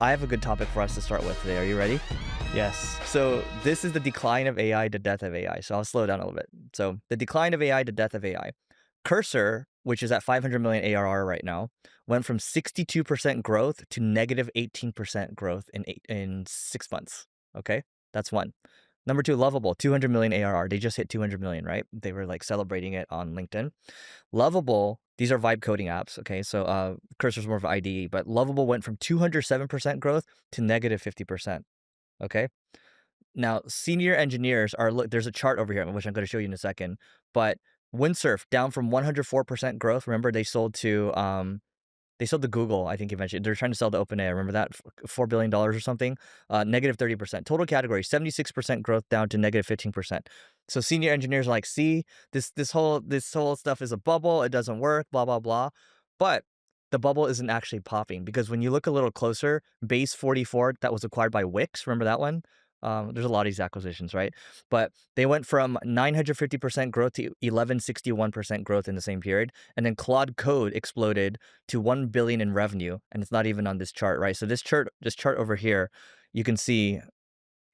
I have a good topic for us to start with today. Are you ready? Yes. So this is the decline of AI, the death of AI. So I'll slow down a little bit. So the decline of AI, the death of AI. Cursor, which is at 500 million ARR right now, went from 62% growth to negative 18% growth in 6 months. Okay, that's one. Number two, Lovable, 200 million ARR. They just hit 200 million, right? They were like celebrating it on LinkedIn. Lovable, these are vibe coding apps. Okay, so Cursor's more of IDE, but Lovable went from 207% growth to negative 50%. Okay. Now, senior engineers are, look, there's a chart over here, which I'm going to show you in a second, but Windsurf down from 104% growth. Remember, they sold to Google, I think eventually. They're trying to sell to OpenAI. Remember that? $4 billion or something? Negative 30%. Total category, 76% growth down to negative 15%. So senior engineers are like, see, this whole stuff is a bubble. It doesn't work, blah, blah, blah. But the bubble isn't actually popping, because when you look a little closer, Base 44, that was acquired by Wix. Remember that one? There's a lot of these acquisitions, right? But they went from 950% growth to 1161% growth in the same period. And then Claude Code exploded to 1 billion in revenue, and it's not even on this chart, right? So this chart over here, you can see,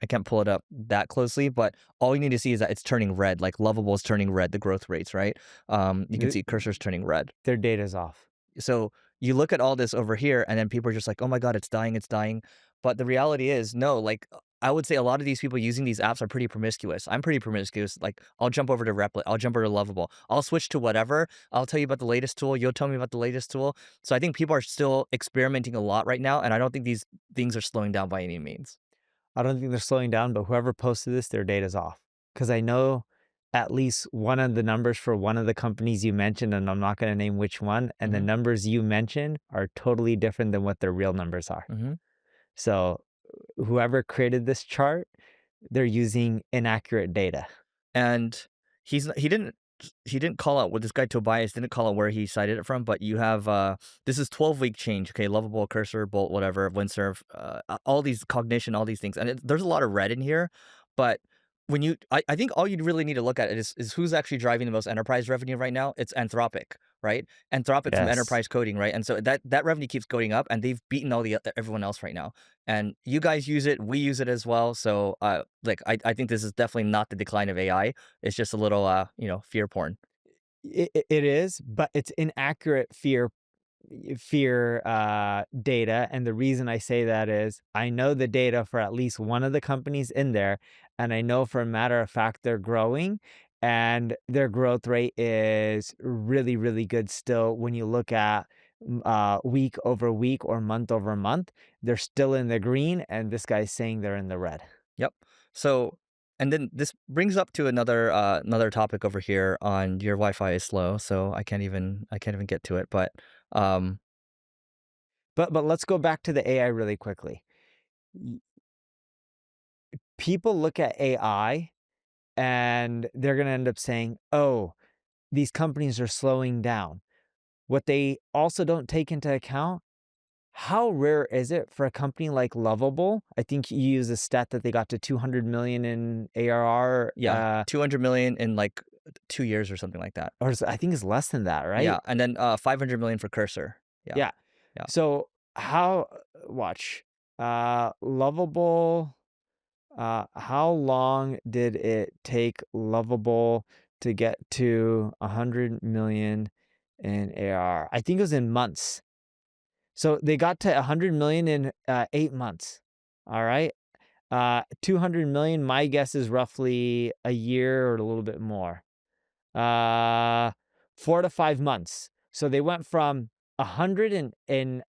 I can't pull it up that closely, but all you need to see is that it's turning red, like Lovable is turning red, the growth rates, right? You can see Cursor's turning red. Their data's off. So you look at all this over here, and then people are just like, oh my God, it's dying, it's dying. But the reality is, no, like, I would say a lot of these people using these apps are pretty promiscuous. I'm pretty promiscuous. Like, I'll jump over to Replit, I'll jump over to Lovable, I'll switch to whatever. I'll tell you about the latest tool, you'll tell me about the latest tool. So I think people are still experimenting a lot right now, and I don't think these things are slowing down by any means. I don't think they're slowing down, but whoever posted this, their data's off. Because I know at least one of the numbers for one of the companies you mentioned, and I'm not going to name which one, and the numbers you mentioned are totally different than what their real numbers are. So whoever created this chart, they're using inaccurate data. And he didn't call out what this guy Tobias didn't call out where he cited it from, but you have this is 12-week change. Okay, Lovable, Cursor, Bolt, whatever, Windsurf, all these cognition, all these things, and there's a lot of red in here. But when you, I think all you really need to look at is who's actually driving the most enterprise revenue right now. It's Anthropic, right? Anthropic from enterprise coding, right? And so that revenue keeps going up, and they've beaten everyone else right now. And you guys use it, we use it as well. So like I think this is definitely not the decline of AI. It's just a little fear porn. It is, but it's inaccurate fear data. And the reason I say that is I know the data for at least one of the companies in there, and I know for a matter of fact they're growing, and their growth rate is really, really good still. When you look at week over week or month over month, they're still in the green, and this guy's saying they're in the red. Yep. So, and then this brings up to another topic over here on your Wi-Fi is slow, so I can't even get to it. But But let's go back to the AI really quickly. People look at AI and they're going to end up saying, oh, these companies are slowing down. What they also don't take into account, how rare is it for a company like Lovable? I think you use a stat that they got to 200 million in ARR. Yeah, 200 million in like 2 years or something like that. Or I think it's less than that, right? Yeah, and then 500 million for Cursor. Yeah. So Lovable, how long did it take Lovable to get to 100 million in ARR? I think it was in months. So they got to 100 million in 8 months. All right. 200 million, my guess is roughly a year or a little bit more. 4 to 5 months. So they went from 100 in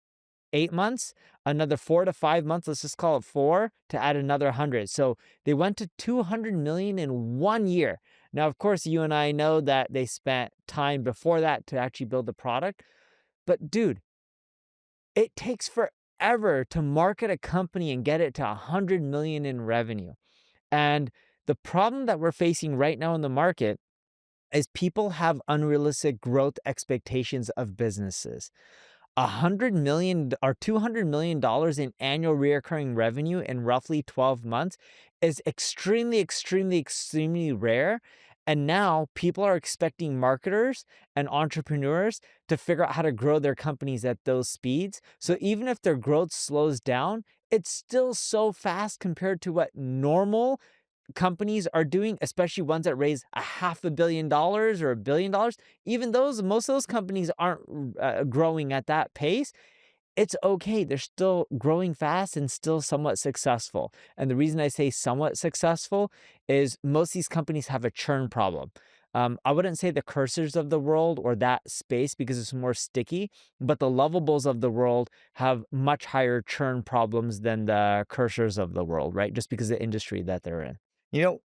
8 months, another 4 to 5 months, let's just call it 4, to add another 100. So they went to 200 million in 1 year. Now, of course, you and I know that they spent time before that to actually build the product. But dude, it takes forever to market a company and get it to 100 million in revenue. And the problem that we're facing right now in the market is people have unrealistic growth expectations of businesses. 100 million or $200 million in annual recurring revenue in roughly 12 months is extremely, extremely, extremely rare. And now people are expecting marketers and entrepreneurs to figure out how to grow their companies at those speeds. So even if their growth slows down, it's still so fast compared to what normal companies are doing, especially ones that raise $500 million or $1 billion. Even those, most of those companies aren't growing at that pace. It's okay. They're still growing fast and still somewhat successful. And the reason I say somewhat successful is most of these companies have a churn problem. I wouldn't say the cursors of the world or that space because it's more sticky, but the lovables of the world have much higher churn problems than the cursors of the world, right? Just because of the industry that they're in. You know,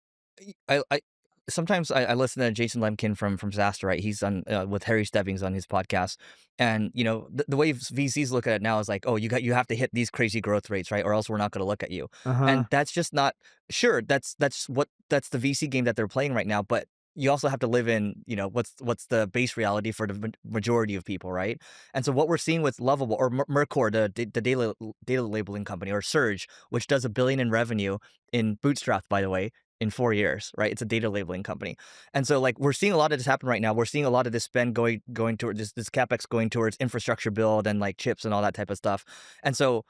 I sometimes I listen to Jason Lemkin from Zaster, right? He's on with Harry Stebbings on his podcast, and the way VCs look at it now is like, oh, you have to hit these crazy growth rates, right, or else we're not going to look at you, Uh-huh. and that's just not sure. That's the VC game that they're playing right now, but. You also have to live in, what's the base reality for the majority of people, right? And so what we're seeing with Lovable or Mercor, the data labeling company, or Surge, which does $1 billion in revenue in bootstrapped, by the way, in 4 years, right? It's a data labeling company. And so like we're seeing a lot of this happen right now. We're seeing a lot of this spend going toward this CapEx going towards infrastructure build and like chips and all that type of stuff. And so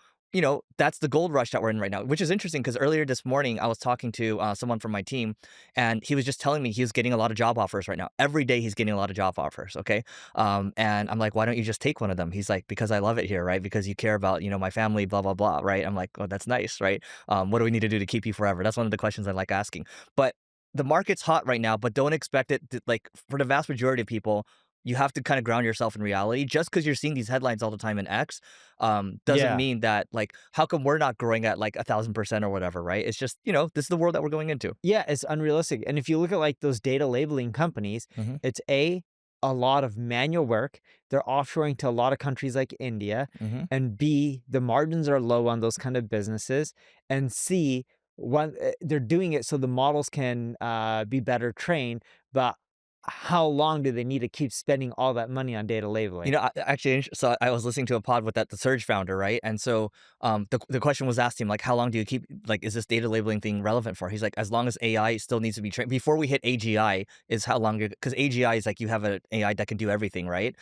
that's the gold rush that we're in right now, which is interesting because earlier this morning I was talking to someone from my team, and he was just telling me he's getting a lot of job offers right now. Every day he's getting a lot of job offers. Okay, and I'm like, why don't you just take one of them? He's like, because I love it here, right? Because you care about my family, blah blah blah, right? I'm like, oh, that's nice, right? What do we need to do to keep you forever? That's one of the questions I like asking. But the market's hot right now, but don't expect it to, like, for the vast majority of people, you have to kind of ground yourself in reality. Just because you're seeing these headlines all the time in X, doesn't Yeah. mean that, like, how come we're not growing at like 1,000% or whatever, right? It's just, this is the world that we're going into. Yeah, it's unrealistic. And if you look at like those data labeling companies, Hmm. it's a lot of manual work. They're offshoring to a lot of countries like India. Hmm. And B, the margins are low on those kind of businesses. And C, they're doing it so the models can be better trained. But how long do they need to keep spending all that money on data labeling? Actually, so I was listening to a pod with the Surge founder, right? And so, the question was asked him, like, how long do you keep, like, is this data labeling thing relevant for? He's like, as long as AI still needs to be trained before we hit AGI is how long, because AGI is like you have an AI that can do everything, right?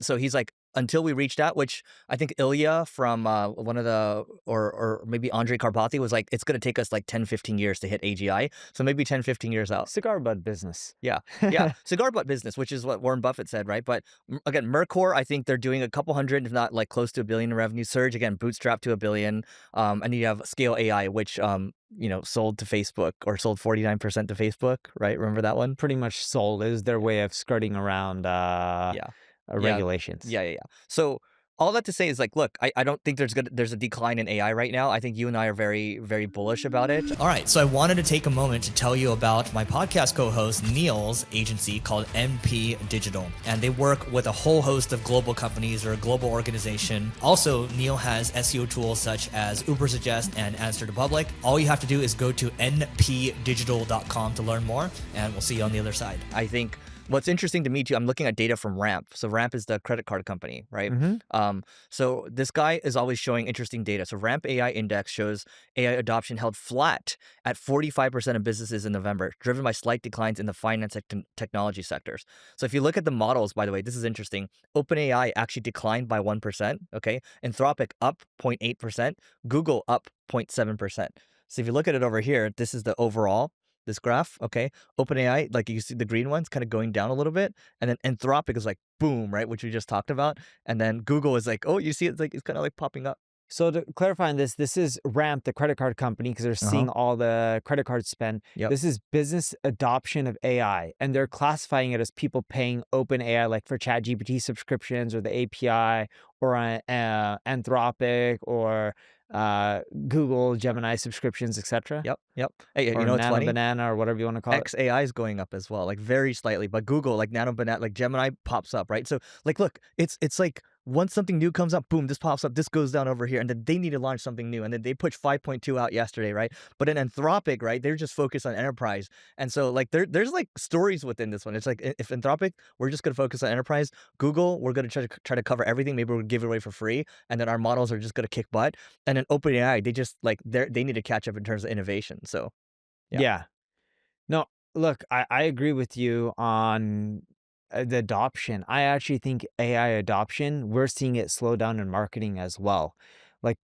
So he's like, until we reach that, which I think Ilya from one of the, or maybe Andre Karpathy was like, it's going to take us like 10-15 years to hit AGI. So maybe 10-15 years out. Cigar bud business. Yeah. Yeah. Cigar butt business, which is what Warren Buffett said, right? But again, Mercor, I think they're doing a couple hundred, if not like close to $1 billion in revenue. Surge, again, bootstrapped to $1 billion. And you have Scale AI, which, sold to Facebook, or sold 49% to Facebook, right? Remember that one? Pretty much sold is their way of skirting around Yeah. Yeah. regulations. Yeah. So all that to say is like, look, I don't think there's a decline in AI right now. I think you and I are very, very bullish about it. All right. So I wanted to take a moment to tell you about my podcast co-host Neil's agency called MP Digital. And they work with a whole host of global companies or a global organization. Also, Neil has SEO tools such as Ubersuggest and Answer to Public. All you have to do is go to npdigital.com to learn more, and we'll see you on the other side. I think what's interesting to me too, I'm looking at data from Ramp. So Ramp is the credit card company, right? Mhm. So this guy is always showing interesting data. So Ramp AI Index shows AI adoption held flat at 45% of businesses in November, driven by slight declines in the finance and technology sectors. So if you look at the models, by the way, this is interesting. OpenAI actually declined by 1%. Okay, Anthropic up 0.8%, Google up 0.7%. So if you look at it over here, this is the overall. This graph, okay? OpenAI, like you see the green ones kind of going down a little bit, and then Anthropic is like boom, right, which we just talked about, and then Google is like, oh, you see it's like it's kind of like popping up. So to clarify on this is Ramp, the credit card company, because they're Uh-huh. seeing all the credit card spend. Yep. This is business adoption of AI, and they're classifying it as people paying OpenAI, like for ChatGPT subscriptions or the API, or Anthropic, or Google Gemini subscriptions, etc., Yep. Hey, or what's Nano funny? Banana, or whatever you want to call it. XAI is going up as well, like very slightly, but Google, like Nano Banana, like Gemini pops up, right? So like, look, it's like once something new comes up, boom, this pops up, this goes down over here, and then they need to launch something new, and then they pushed 5.2 out yesterday, right? But in Anthropic, right, they're just focused on enterprise, and so like there's like stories within this one. It's like if Anthropic, we're just gonna focus on enterprise. Google, we're gonna try to cover everything. Maybe we'll give it away for free, and then our models are just gonna kick butt. And then OpenAI, they just like they need to catch up in terms of innovation. So yeah. Yeah. No, Look, I agree with you on the adoption. I actually think AI adoption, we're seeing it slow down in marketing as well. Like,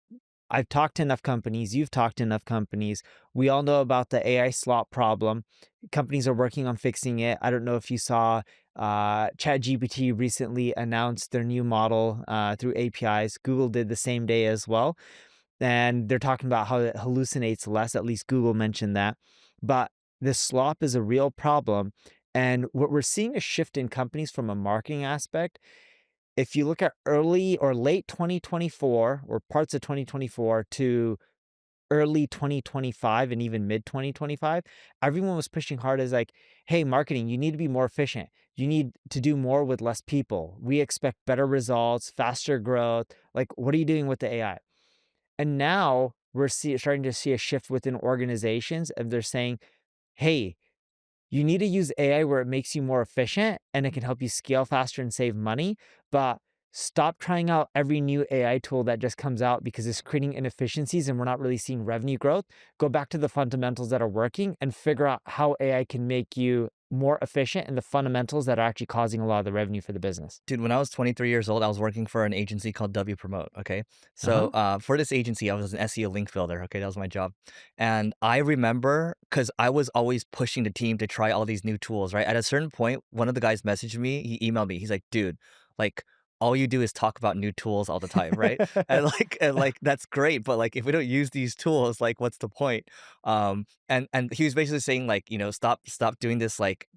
I've talked to enough companies, you've talked to enough companies. We all know about the AI slop problem. Companies are working on fixing it. I don't know if you saw ChatGPT recently announced their new model through APIs. Google did the same day as well. And they're talking about how it hallucinates less. At least Google mentioned that. But this slop is a real problem. And what we're seeing a shift in companies from a marketing aspect. If you look at early or late 2024 or parts of 2024 to early 2025 and even mid 2025, everyone was pushing hard as like, hey, marketing, you need to be more efficient. You need to do more with less people. We expect better results, faster growth. Like, what are you doing with the AI? And now starting to see a shift within organizations, and they're saying, hey, you need to use AI where it makes you more efficient and it can help you scale faster and save money, but stop trying out every new AI tool that just comes out because it's creating inefficiencies and we're not really seeing revenue growth. Go back to the fundamentals that are working and figure out how AI can make you more efficient and the fundamentals that are actually causing a lot of the revenue for the business. Dude, when I was 23 years old, I was working for an agency called W Promote. Okay. So, Uh-huh. for this agency, I was an SEO link builder. Okay. That was my job. And I remember because I was always pushing the team to try all these new tools, right? At a certain point, one of the guys messaged me, he emailed me. He's like, dude, like, all you do is talk about new tools all the time, right? And that's great, but like if we don't use these tools, like what's the point? And he was basically saying like, stop doing this like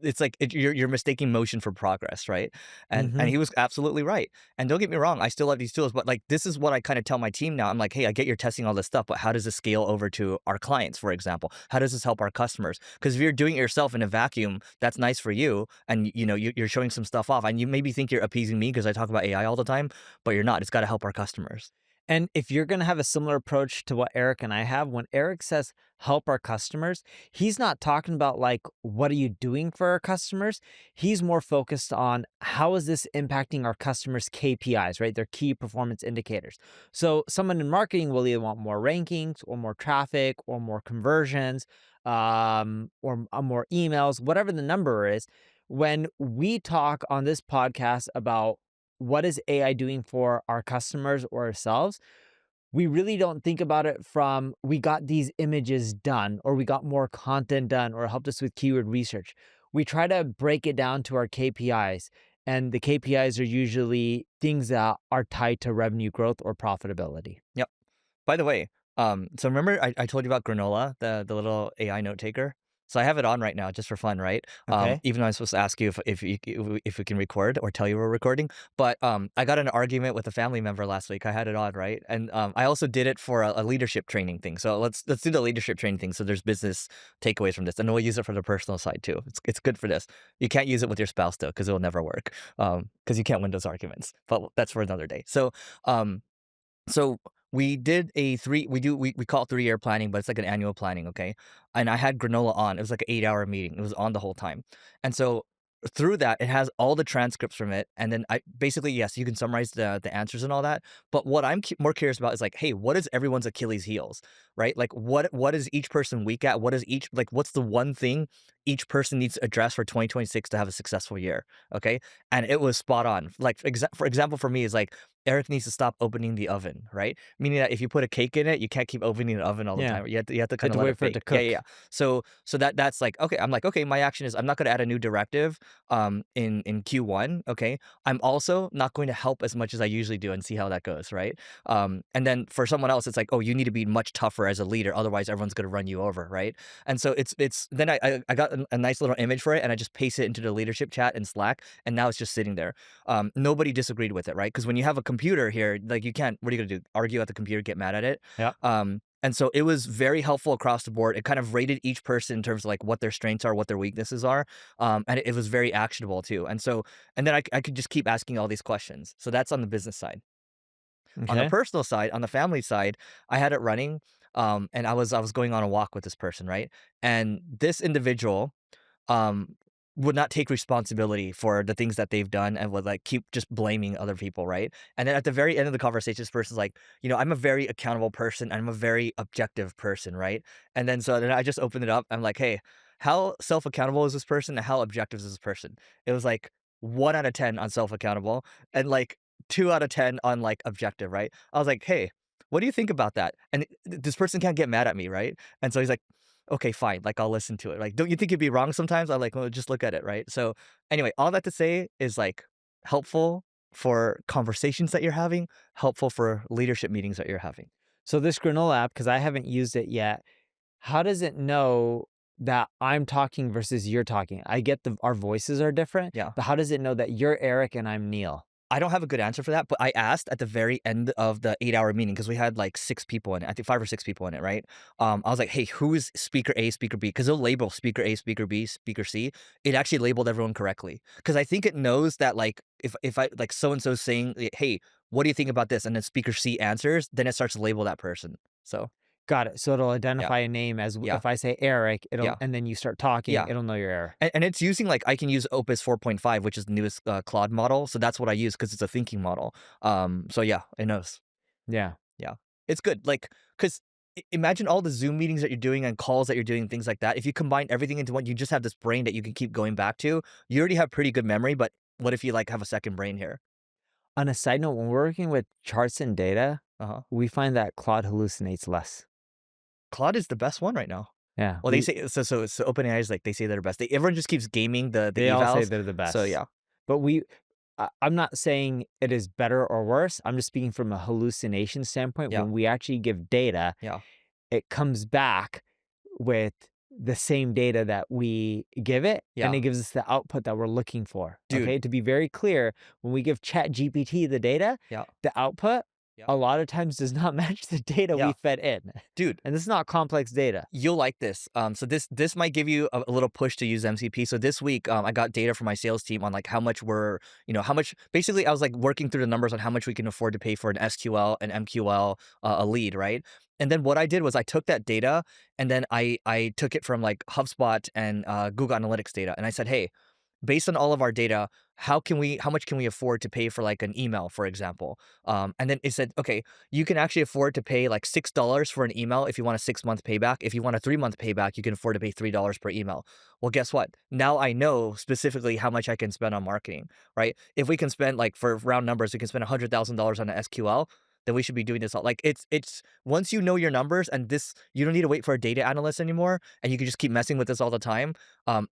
it's like you're mistaking motion for progress, right? And Mhm. he was absolutely right. And don't get me wrong, I still love these tools, but like this is what I kind of tell my team now. I'm like, hey, I get you're testing all this stuff, but how does this scale over to our clients, for example? How does this help our customers? Because if you're doing it yourself in a vacuum, that's nice for you, and you're showing some stuff off, and you maybe think you're appeasing me because I talk about AI all the time, but you're not. It's got to help our customers. And if you're going to have a similar approach to what Eric and I have, when Eric says help our customers, he's not talking about like, what are you doing for our customers? He's more focused on how is this impacting our customers' KPIs, right? Their key performance indicators. So someone in marketing will either want more rankings or more traffic or more conversions, or more emails, whatever the number is. When we talk on this podcast about what is AI doing for our customers or ourselves, we really don't think about it from we got these images done or we got more content done or helped us with keyword research. We try to break it down to our KPIs, and the KPIs are usually things that are tied to revenue growth or profitability. Yep. By the way, so remember I told you about Granola, the little AI note taker? So I have it on right now just for fun, right? Okay. Even though I'm supposed to ask you if we can record or tell you we're recording, but I got in an argument with a family member last week. I had it on, right? And I also did it for a leadership training thing. So let's do the leadership training thing. So there's business takeaways from this, and we'll use it for the personal side too. It's good for this. You can't use it with your spouse though, because it will never work. Because you can't win those arguments. But that's for another day. Um, so we did we call it 3-year planning, but it's like an annual planning, okay? And I had granola on. It was like an 8-hour meeting. It was on the whole time. And so through that, it has all the transcripts from it. And then I basically, yes, you can summarize the answers and all that. But what I'm more curious about is like, hey, what is everyone's Achilles heels, right? Like what is each person weak at? What is each like what's the one thing each person needs to address for 2026 to have a successful year? Okay. And it was spot on. Like for example, for me is like Eric needs to stop opening the oven, right? Meaning that if you put a cake in it, you can't keep opening the oven all the Yeah. time. You have to You kind have of to let wait it for it to bake. Yeah, yeah, cook. yeah. So that's like okay. I'm like okay. My action is I'm not going to add a new directive in Q1. Okay. I'm also not going to help as much as I usually do and see how that goes, right? And then for someone else, it's like oh, you need to be much tougher as a leader, otherwise everyone's going to run you over, right? And so it's then I got a nice little image for it and I just paste it into the leadership chat in Slack, and now it's just sitting there. Nobody disagreed with it, right? Because when you have a computer here, like you can't, what are you gonna do? Argue at the computer, get mad at it? Yeah. And so it was very helpful across the board. It kind of rated each person in terms of like what their strengths are, what their weaknesses are. And it was very actionable too. And then I could just keep asking all these questions. So that's on the business side. On the Okay. personal side, on the family side, I had it running. And I was going on a walk with this person, right? And this individual um, would not take responsibility for the things that they've done and would like keep just blaming other people, right? And then at the very end of the conversation, this person's like, I'm a very accountable person. I'm a very objective person, right? And then so then I just opened it up. I'm like, hey, how self-accountable is this person and how objective is this person? It was like 1 out of 10 on self-accountable and like 2 out of 10 on like objective, right? I was like, "Hey, what do you think about that?" And this person can't get mad at me, right? And so he's like, "Okay, fine, like I'll listen to it." Like, "Don't you think you'd be wrong sometimes?" I'm like, "Well, just look at it," right? So anyway, all that to say is like helpful for conversations that you're having, helpful for leadership meetings that you're having. So this granola app, because I haven't used it yet, how does it know that I'm talking versus you're talking? I get our voices are different, Yeah. but how does it know that you're Eric and I'm Neil? I don't have a good answer for that, but I asked at the very end of the 8-hour meeting because we had like 6 people in it. I think 5 or 6 people in it, right? I was like, "Hey, who is speaker A, speaker B?" Because 'Cause they'll label speaker A, speaker B, speaker C. It actually labeled everyone correctly because I think it knows that like if I like so and so saying, "Hey, what do you think about this?" and then speaker C answers, then it starts to label that person. So, Got it. So it'll yeah, identify a name as yeah, if I say Eric, yeah, and then you start talking, yeah. it'll know you're Eric. And it's using like I can use Opus 4.5, which is the newest, Claude model, so that's what I use because it's a thinking model. So yeah, it knows. Yeah. Yeah. It's good, like, 'cause imagine all the Zoom meetings that you're doing and calls that you're doing, things like that. If you combine everything into one, you just have this brain that you can keep going back to. You already have pretty good memory, but what if you, like, have a second brain here? On a side note, when we're working with charts and data, Uh-huh. we find that Claude hallucinates less. Claude is the best one right now. Yeah, Well, they say so OpenAI is, like, they say they're best. Everyone just keeps gaming the they all say evals. they're the So, best. yeah. But I'm not saying it is better or worse. I'm just speaking from a hallucination standpoint. Yeah. When we actually give data, Yeah. it comes back with the same data that we give it, and Yeah. it gives us the output that we're looking for. Dude. Okay. To be very clear, when we give Chat GPT the data, Yeah. the output Yeah. a lot of times does not match the data we Yeah. fed in. Dude. And this is not complex data. You'll like this. So this might give you a little push to use MCP. So this week, I got data from my sales team on like how much we're, how much. Basically, I was like working through the numbers on how much we can afford to pay for an SQL and MQL a lead, right? And then what I did was I took that data and then I took it from like HubSpot and Google Analytics data, and I said, hey, based on all of our data, how much can we afford to pay for like an email, for example? And then it said, okay, you can actually afford to pay like $6 for an email if you want a 6-month payback. If you want a 3-month payback, you can afford to pay $3 per email. Well, guess what? Now I know specifically how much I can spend on marketing, right? If we can spend like for round numbers, we can spend $100,000 on an SQL. Then we should be doing this all. Like it's once you know your numbers and this, you don't need to wait for a data analyst anymore, and you can just keep messing with this all the time.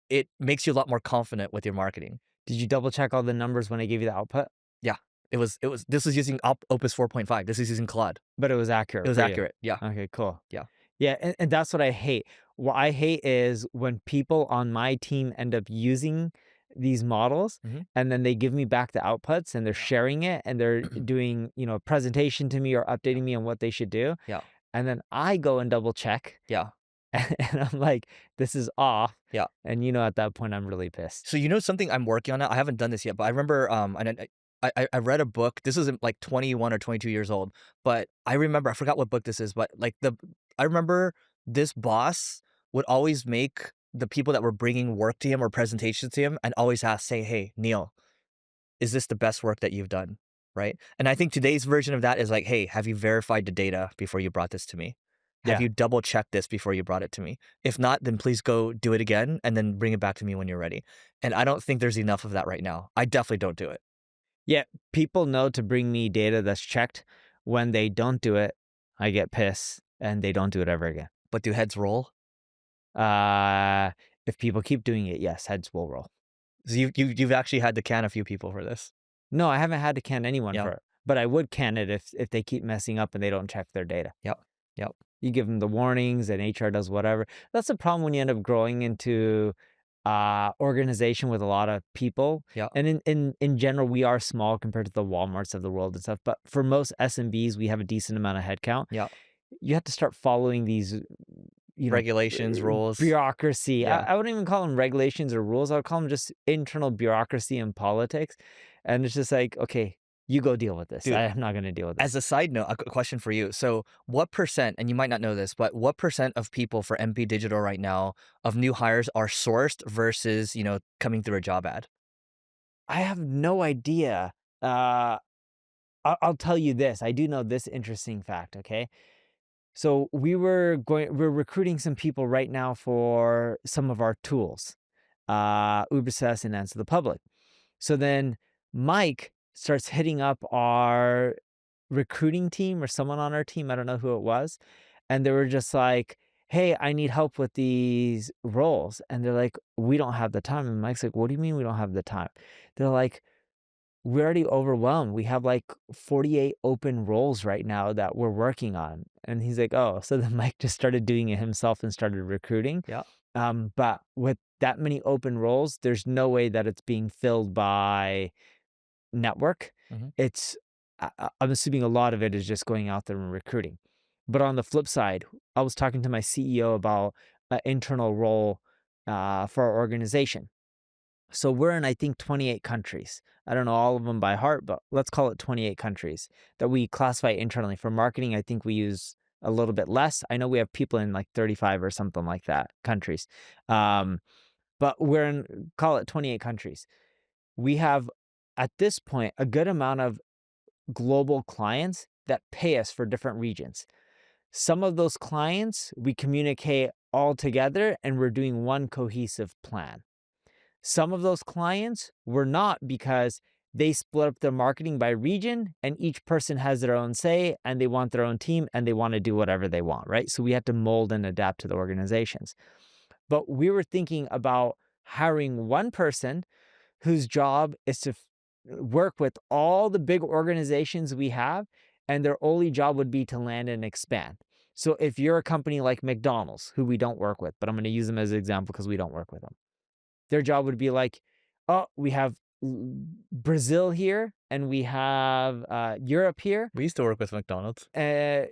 It makes you a lot more confident with your marketing. Did you double check all the numbers when I gave you the output? Yeah. It was this was using Opus 4.5. This is using Claude. But it was It accurate was for you. accurate. Yeah. Okay, cool. Yeah. Yeah, and that's what I hate. What I hate is when people on my team end up using these models Mhm. and then they give me back the outputs and they're Yeah. sharing it and they're doing, a presentation to me or Yeah. updating me on what they should do. Yeah. And then I go and double check Yeah. and I'm like, this is off. Yeah. And at that point I'm really pissed. So you know something I'm working on now? I haven't done this yet, but I remember and I read a book. This was like 21 or 22 years old, but I remember I forgot what book this is, but like I remember this boss would always make the people that were bringing work to him or presentations to him and always say, "Hey, Neil, is this the best work that you've done?" Right? And I think today's version of that is like, "Hey, have you verified the data before you brought this to me? Have Yeah. you double checked this before you brought it to me? If not, then please go do it again and then bring it back to me when you're ready." And I don't think there's enough of that right now. I definitely don't do it. Yeah, people know to bring me data that's checked. When they don't do it, I get pissed and they don't do it ever again. But do heads roll? Uh, if people keep doing it, yes, heads will roll. So you've actually had to can a few people for this. No, I haven't had to can anyone Yeah. for it, but I would can it if they keep messing up and they don't check their data. Yep. Yep. You give them the warnings and HR does whatever. That's the problem when you end up growing into organization with a lot of people. Yep. And in general, we are small compared to the Walmarts of the world and stuff. But for most SMBs, we have a decent amount of headcount. Yep. You have to start following these, Regulations, rules. bureaucracy. Yeah. I wouldn't even call them regulations or rules. I would call them just internal bureaucracy and politics. And it's just like, okay, you go deal with this. Dude, I'm not going to deal with this. as a side note, a question for you. So, what percent, and you might not know this, but what percent of people for MP Digital right now of new hires are sourced versus, coming through a job ad? I have no idea. I'll tell you this. I do know this interesting fact. Okay. So we're recruiting some people right now for some of our tools, Ubersuggest and Answer the Public. So then Mike starts hitting up our recruiting team or someone on our team, I don't know who it was, and they were just like, "Hey, I need help with these roles." And they're like, "We don't have the time." And Mike's like, "What do you mean we don't have the time?" They're like, "We're already overwhelmed. We have like 48 open roles right now that we're working on." And he's like, "Oh." So then Mike just started doing it himself and started recruiting. Yeah. But with that many open roles, there's no way that it's being filled by network. Mhm. It's I'm assuming a lot of it is just going out there and recruiting. But on the flip side, I was talking to my CEO about an internal role for our organization. So we're in, I think, 28 countries. I don't know all of them by heart, but let's call it 28 countries that we classify internally. For marketing, I think we use a little bit less. I know we have people in like 35 or something like that countries. Um, but we're in, call it 28 countries. We have, at this point, a good amount of global clients that pay us for different regions. Some of those clients we communicate all together and we're doing one cohesive plan. Some of those clients were not because they split up their marketing by region and each person has their own say and they want their own team and they want to do whatever they want, right? So we had to mold and adapt to the organizations. But we were thinking about hiring one person whose job is to work with all the big organizations we have, and their only job would be to land and expand. So if you're a company like McDonald's, who we don't work with, but I'm going to use them as an example because we don't work with them, their job would be like, oh, we have Brazil here and we have Europe here. We used to work with McDonald's. Uh,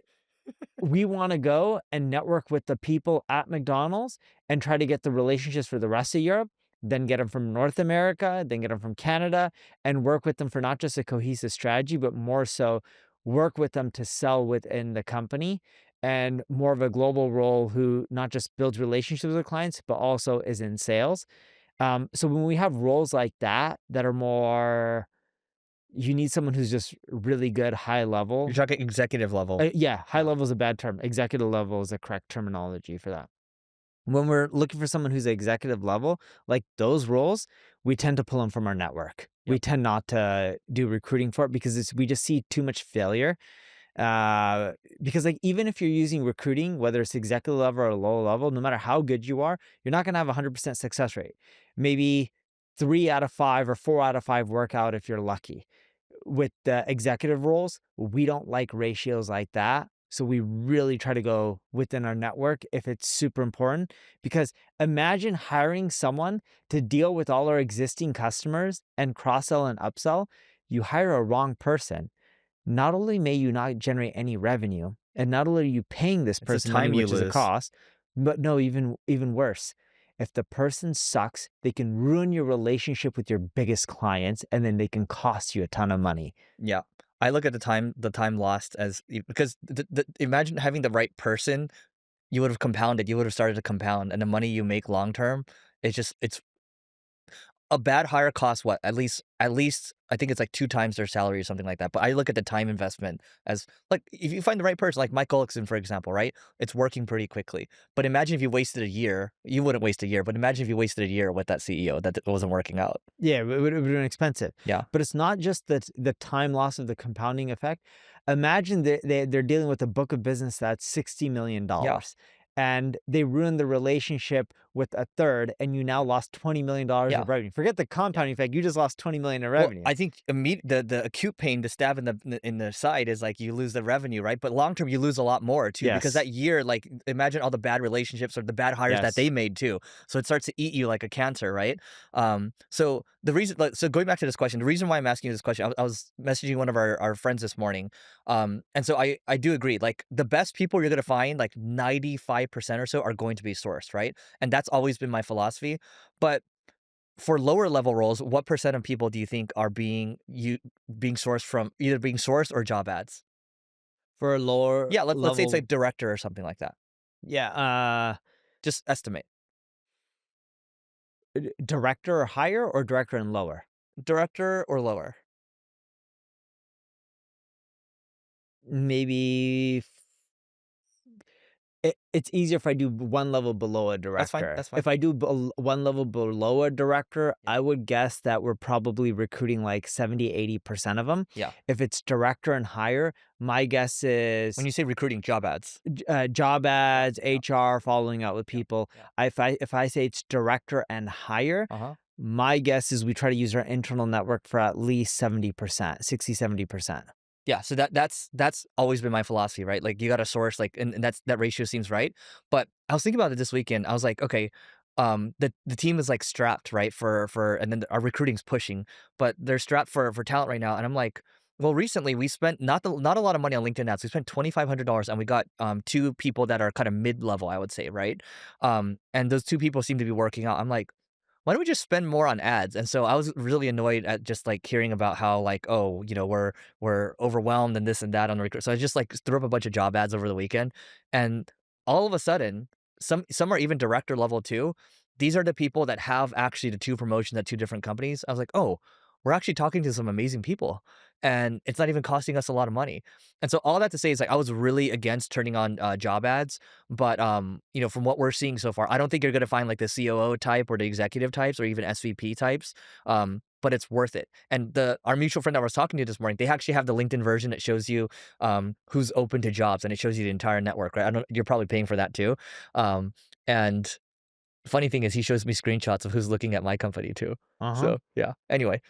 we want to go and network with the people at McDonald's and try to get the relationships for the rest of Europe, then get them from North America, then get them from Canada, and work with them for not just a cohesive strategy, but more so work with them to sell within the company and more of a global role who not just builds relationships with clients, but also is in sales. So when we have roles like that that are more, you need someone who's just really good high You're level. talking executive level. Yeah, high Yeah. level is a bad term. Executive level is the correct terminology for that. When we're looking for someone who's executive level, like those roles, we tend to pull them from our network. We Yep. tend not to do recruiting for it because we just see too much failure. Because like even if you're using recruiting, whether it's executive level or low level, no matter how good you are, you're not gonna have 100% success rate. Maybe 3 out of 5 or 4 out of 5 work out if you're lucky. With the executive roles, we don't like ratios like that. So we really try to go within our network if it's super important. Because imagine hiring someone to deal with all our existing customers and cross sell and upsell. You hire a wrong person. Not only may you not generate any revenue, and not only are you paying this It's the person money, time you which is a lose. cost, but no, even worse. If the person sucks, they can ruin your relationship with your biggest clients, and then they can cost you a ton of money. Yeah. I look at the time lost as because imagine having the right person, you would have compounded, you would have started to compound, and the money you make long term, it's a bad hire costs what? At least I think it's like 2 times their salary or something like that, but I look at the time investment as like, if you find the right person, like Mike Gullickson, for example, right? It's working pretty quickly. But imagine if you wasted a year. You wouldn't waste a year, but imagine if you wasted a year with that CEO that wasn't working out. Yeah, it would have been expensive. Yeah. But it's not just the time loss of the compounding effect. Imagine they're dealing with a book of business that's Yeah. $60 million, and they ruined the relationship with a third, and you now lost $20 million Yeah. of revenue. Forget the Yeah. compounding effect, you just lost 20 million in Well, revenue. I think the acute pain, the stab in the side is like you lose the revenue, right? But long term, you lose a lot more too because Yes. that year, like imagine all the bad relationships or the bad hires that Yes. they made too. So it starts to eat you like a cancer, right? So the reason, like, so going back to this question, the reason why I'm asking you this question, I was messaging one of our friends this morning, and so I do agree, like the best people you're gonna find, like 95% or so, are going to be sourced, right? And that's always been my philosophy, but for lower level roles, what percent of people do you think are being sourced from either being sourced or job ads? For a lower Yeah, let's say it's level, like director or something like that. yeah, Just estimate. director or higher or director and lower? Director or lower. Maybe it's easier if I do one level below a That's fine. director. That's fine. If I do one level below a director, Yeah. I would guess that we're probably recruiting like 70-80% of them. Yeah. If it's director and higher, my guess When is you say recruiting job ads. job Yeah. ads, Yeah. HR, following up with Yeah. people. Yeah. If I say it's director and higher, Uh-huh. my guess is we try to use our internal network for at least 70%, 60-70%. Yeah, so that's always been my philosophy, right? Like you got to source like and that ratio seems right. But I was thinking about it this weekend. I was like, okay, the team is like strapped, right? For and then our recruiting's pushing, but they're strapped for talent right now. And I'm like, well, recently we spent not a lot of money on LinkedIn ads. We spent $2,500 and we got two people that are kind of mid-level, I would say, right? And those two people seem to be working out. I'm like, why don't we just spend more on ads? And so I was really annoyed at just like hearing about how like, oh, we're overwhelmed and this and that on the recruit. So I just like threw up a bunch of job ads over the weekend, and all of a sudden, some are even director level too. These are the people that have actually the two promotions at two different companies. I was like, oh, we're actually talking to some amazing people, and it's not even costing us a lot of money. And so all that to say is like I was really against turning on job ads, but from what we're seeing so far, I don't think you're gonna find like the COO type or the executive types or even SVP types. But it's worth it. And our mutual friend that I was talking to this morning, they actually have the LinkedIn version that shows you who's open to jobs, and it shows you the entire network, right? I don't You're probably paying for that too. And funny thing is he shows me screenshots of who's looking at my company too. Uh-huh. So yeah. Anyway.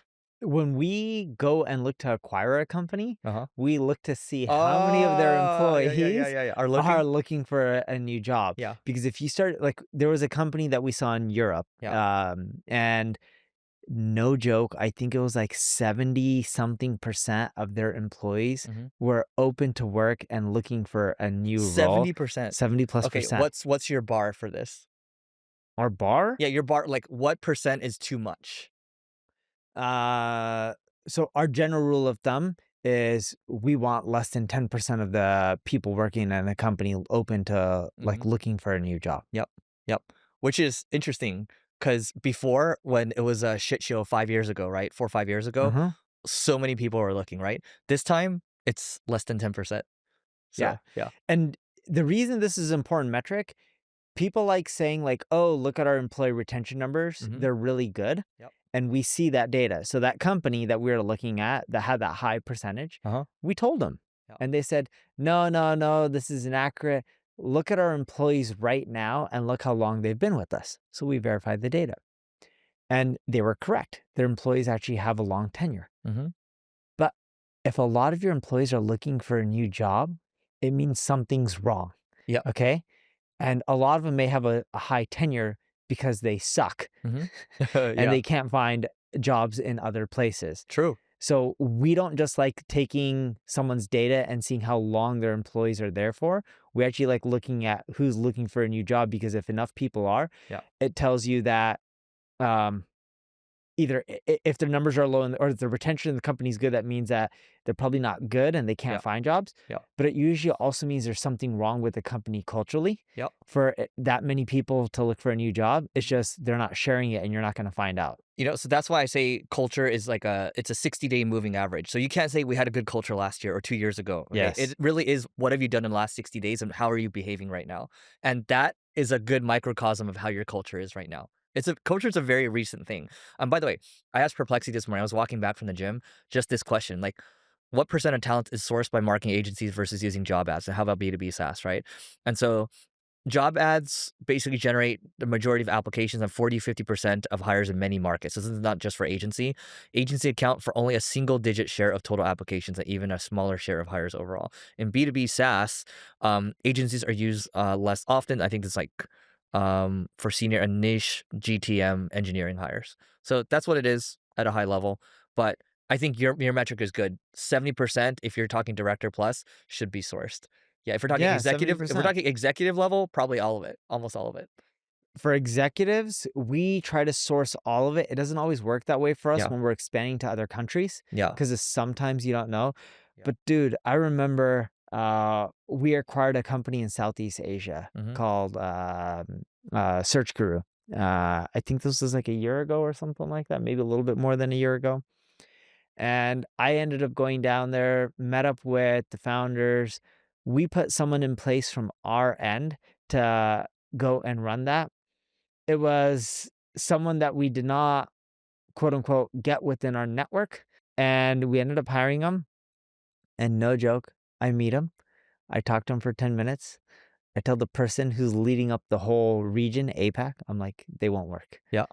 When we go and look to acquire a company, Uh-huh. we look to see how many of their Oh, yeah, yeah, yeah, employees yeah, yeah. Are are looking? looking for a new job. Yeah, Because if you start like there was a company that we saw in Europe, yeah. and no joke, I think it was like 70 something percent of their employees Mhm. were open to work and looking for a new role. 70%. 70 plus Okay, percent. what's your bar for this? Our bar? Yeah, your bar, like, what percent is too much? Uh, so our general rule of thumb is we want less than 10% of the people working in a company open to like Mhm. looking for a new job. Yep, yep. Which is interesting because before, when it was a shit show 5 years ago, right? 4 or 5 years ago, Uh-huh. so many people were looking, right? This time, it's less than 10%. Yeah. So, yeah. And the reason this is an important metric, people like saying like, "Oh, look at our employee retention numbers. Mhm. They're really good." Yep. And we see that data. So that company that we were looking at that had that high percentage, Uh-huh. we told them. Yep. And they said, "No, no, no, this is inaccurate. Look at our employees right now and look how long they've been with us." So we verified the data. And they were correct. Their employees actually have a long tenure. Mhm. But if a lot of your employees are looking for a new job, it means something's wrong. Yep. Okay? And a lot of them may have a high tenure because they suck Mhm. and Yeah. they can't find jobs in other places. True. So we don't just like taking someone's data and seeing how long their employees are there for. We actually like looking at who's looking for a new job because if enough people are, Yeah. it tells you that um, either if their numbers are low or if the retention in the company is good, that means that they're probably not good and they can't Yeah. find jobs. Yeah. But it usually also means there's something wrong with the company culturally Yep. for that many people to look for a new job. It's just they're not sharing it and you're not going to find out. So that's why I say culture is like it's a 60-day moving average. So you can't say we had a good culture last year or 2 years ago. Okay. Yes. It really is, what have you done in the last 60 days and how are you behaving right now? And that is a good microcosm of how your culture is right now. Culture is a very recent thing. By the way, I asked Perplexity this morning. I was walking back from the gym, just this question, like, what percent of talent is sourced by marketing agencies versus using job ads? And how about B2B SaaS, right? And so job ads basically generate the majority of applications and 40-50% of hires in many markets. So this is not just for agency. Agency account for only a single digit share of total applications and even a smaller share of hires overall. In B2B SaaS, agencies are used less often. I think it's like for senior and niche GTM engineering hires. So that's what it is at a high level. But I think your metric is good. 70%, if you're talking director plus, should be sourced. Yeah, Yeah, if we're 70%. talking executive level, probably all of it, almost all of it. For executives, we try to source all of it. It doesn't always work that way for us Yeah, when we're expanding to other countries yeah, because sometimes you don't know. yeah. But dude, I remember we acquired a company in Southeast Asia Mhm, called Search Guru. I think this was like a year ago or something like that, maybe a little bit more than a year ago. And I ended up going down there, met up with the founders. we put someone in place from our end to go and run that. It was someone that we did not, quote unquote, get within our network, and we ended up hiring them. And no joke, I meet him. I talk to him for 10 minutes. I tell the person who's leading up the whole region, APAC, I'm like, they won't work. Yeah.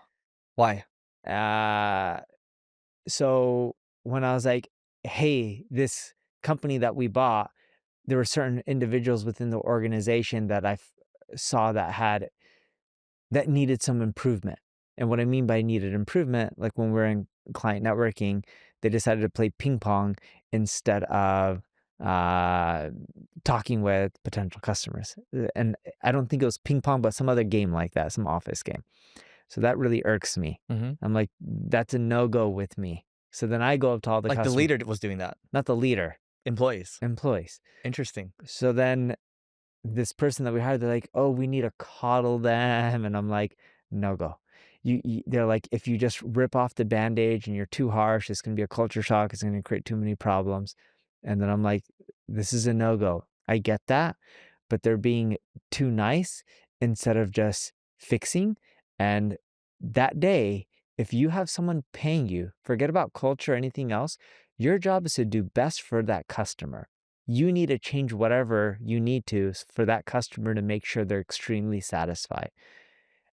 Why? Uh, so when I was like, hey, this company that we bought, there were certain individuals within the organization that saw that needed some improvement. And what I mean by needed improvement, like when we're in client networking, they decided to play ping pong instead of uh, talking with potential customers. And I don't think it was ping pong, but some other game like that, some office game. So that really irks me. Mm-hmm. I'm like, that's a no go with me. So then I go up to all the Like the customers, leader was doing that. not the leader, Employees. employees. Interesting. So then this person that we hired, they're like, "Oh, we need to coddle them," and I'm like, "No go." They're like, "If you just rip off the bandage and you're too harsh, it's gonna be a culture shock. It's gonna create too many problems." And then I'm like, "This is a no go. I get that, but they're being too nice instead of just fixing." And that day, if you have someone paying you, forget about culture or anything else. Your job is to do best for that customer. You need to change whatever you need to for that customer to make sure they're extremely satisfied.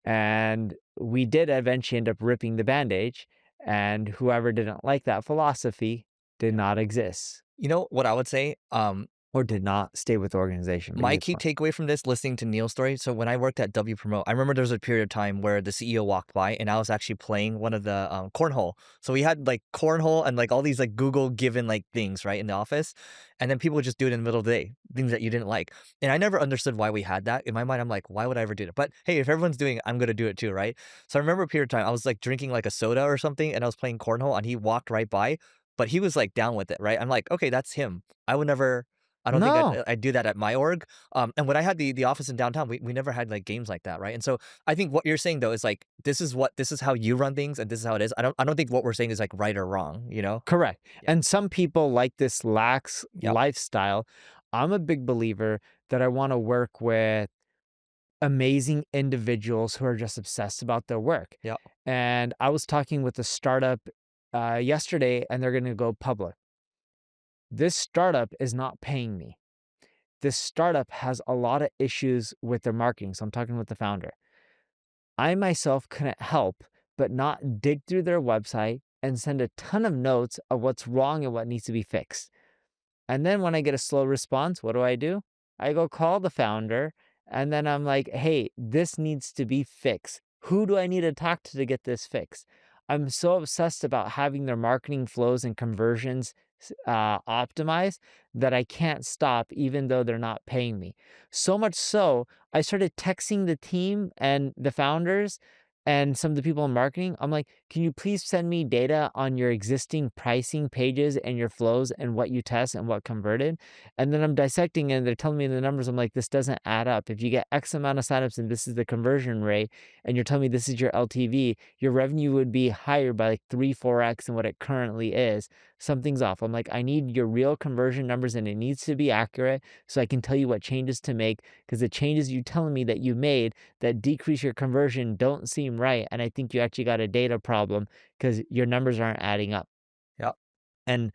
And we did eventually end up ripping the bandage, and whoever didn't like that philosophy did not exist You know what I would say? or did not stay with the organization. But you My get the key point. takeaway from this, listening to Neil's story. So when I worked at W Promote, I remember there was a period of time where the CEO walked by and I was actually playing one of the cornhole. So we had like cornhole and like all these like Google given like things right in the office, and then people would just do it in the middle of the day, things that you didn't like. And I never understood why we had that. In my mind, I'm like, why would I ever do that? But hey, if everyone's doing it, I'm gonna do it too, right? So I remember a period of time I was like drinking like a soda or something, and I was playing cornhole, and he walked right by, but he was like down with it, right? I'm like, okay, that's him. I would never. I don't think No, I'd do that at my org. And when I had the office in downtown, we never had like games like that, right? And so I think what you're saying though is like this is how you run things and this is how it is. I don't think what we're saying is like right or wrong, you know? correct. Yeah. And some people like this lax Yep. lifestyle. I'm a big believer that I want to work with amazing individuals who are just obsessed about their work. Yep. And I was talking with a startup yesterday, and they're going to go public. This startup is not paying me. This startup has a lot of issues with their marketing. So I'm talking with the founder. I myself couldn't help but not dig through their website and send a ton of notes of what's wrong and what needs to be fixed. And then when I get a slow response, what do? I go call the founder and then I'm like, hey, this needs to be fixed. Who do I need to talk to get this fixed? I'm so obsessed about having their marketing flows and conversions optimized that I can't stop even though they're not paying me. So much so, I started texting the team and the founders and some of the people in marketing. I'm like, can you please send me data on your existing pricing pages and your flows and what you test and what converted? And then I'm dissecting and they're telling me the numbers. I'm like, this doesn't add up. If you get X amount of signups and this is the conversion rate, and you're telling me this is your LTV, your revenue would be higher by like 3, 4x than what it currently is. Something's off. I'm like, I need your real conversion numbers and it needs to be accurate so I can tell you what changes to make because the changes you're telling me that you made that decrease your conversion don't seem right. And I think you actually got a data problem because your numbers aren't adding up. Yep. And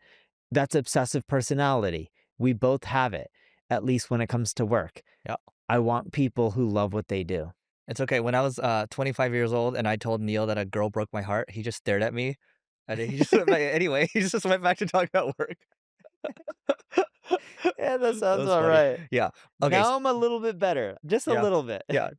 that's obsessive personality. We both have it, at least when it comes to work. Yep. I want people who love what they do. It's okay. When I was 25 years old and I told Neil that a girl broke my heart, he just stared at me. And then he just went back, anyway, he just went back to talking about work. Yeah, that That sounds was all funny. right. Yeah. Okay. Now I'm a little bit better, just a Yeah. little bit. Yeah.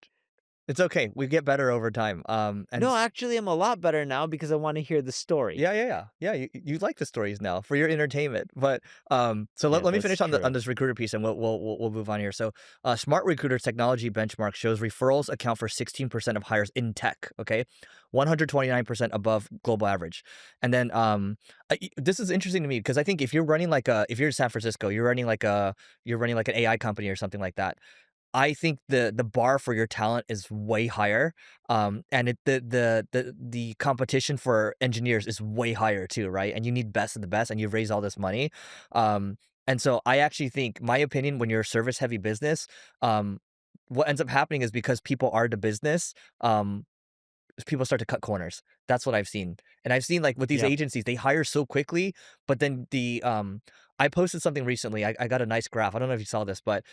It's okay. We get better over time. No, actually, I'm a lot better now because I want to hear the story. Yeah, yeah, yeah. Yeah, you like the stories now for your entertainment. But so Yeah, let me that's finish on the on true. this recruiter piece and we'll move on here. So Smart Recruiter's technology benchmark shows referrals account for 16% of hires in tech, okay? 129% above global average. And then this is interesting to me because I think if you're running like a if you're in San Francisco, you're running like an AI company or something like that. I think the bar for your talent is way higher, and the competition for engineers is way higher too, right? And you need best of the best, and you've raised all this money. And so I actually think my opinion, when you're a service heavy business, um, what ends up happening is because people are the business, people start to cut corners. That's what I've seen. And I've seen, like, with these Yep. agencies, they hire so quickly, but then I posted something recently. I got a nice graph. I don't know if you saw this, but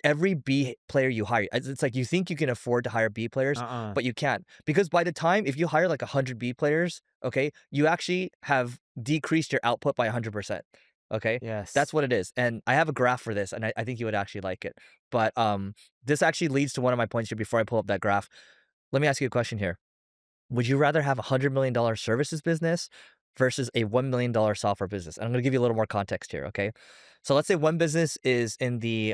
every B player you hire, it's like you think you can afford to hire B players, Uh-uh. but you can't. Because by the time, if you hire like 100 B players, okay, you actually have decreased your output by 100%. Okay. That's Yes. what it is. And I have a graph for this, and I think you would actually like it. But this actually leads to one of my points here before I pull up that graph. Let me ask you a question here. Would you rather have a $100 million services business versus a $1 million software business? And I'm gonna give you a little more context here, okay? So let's say one business is in the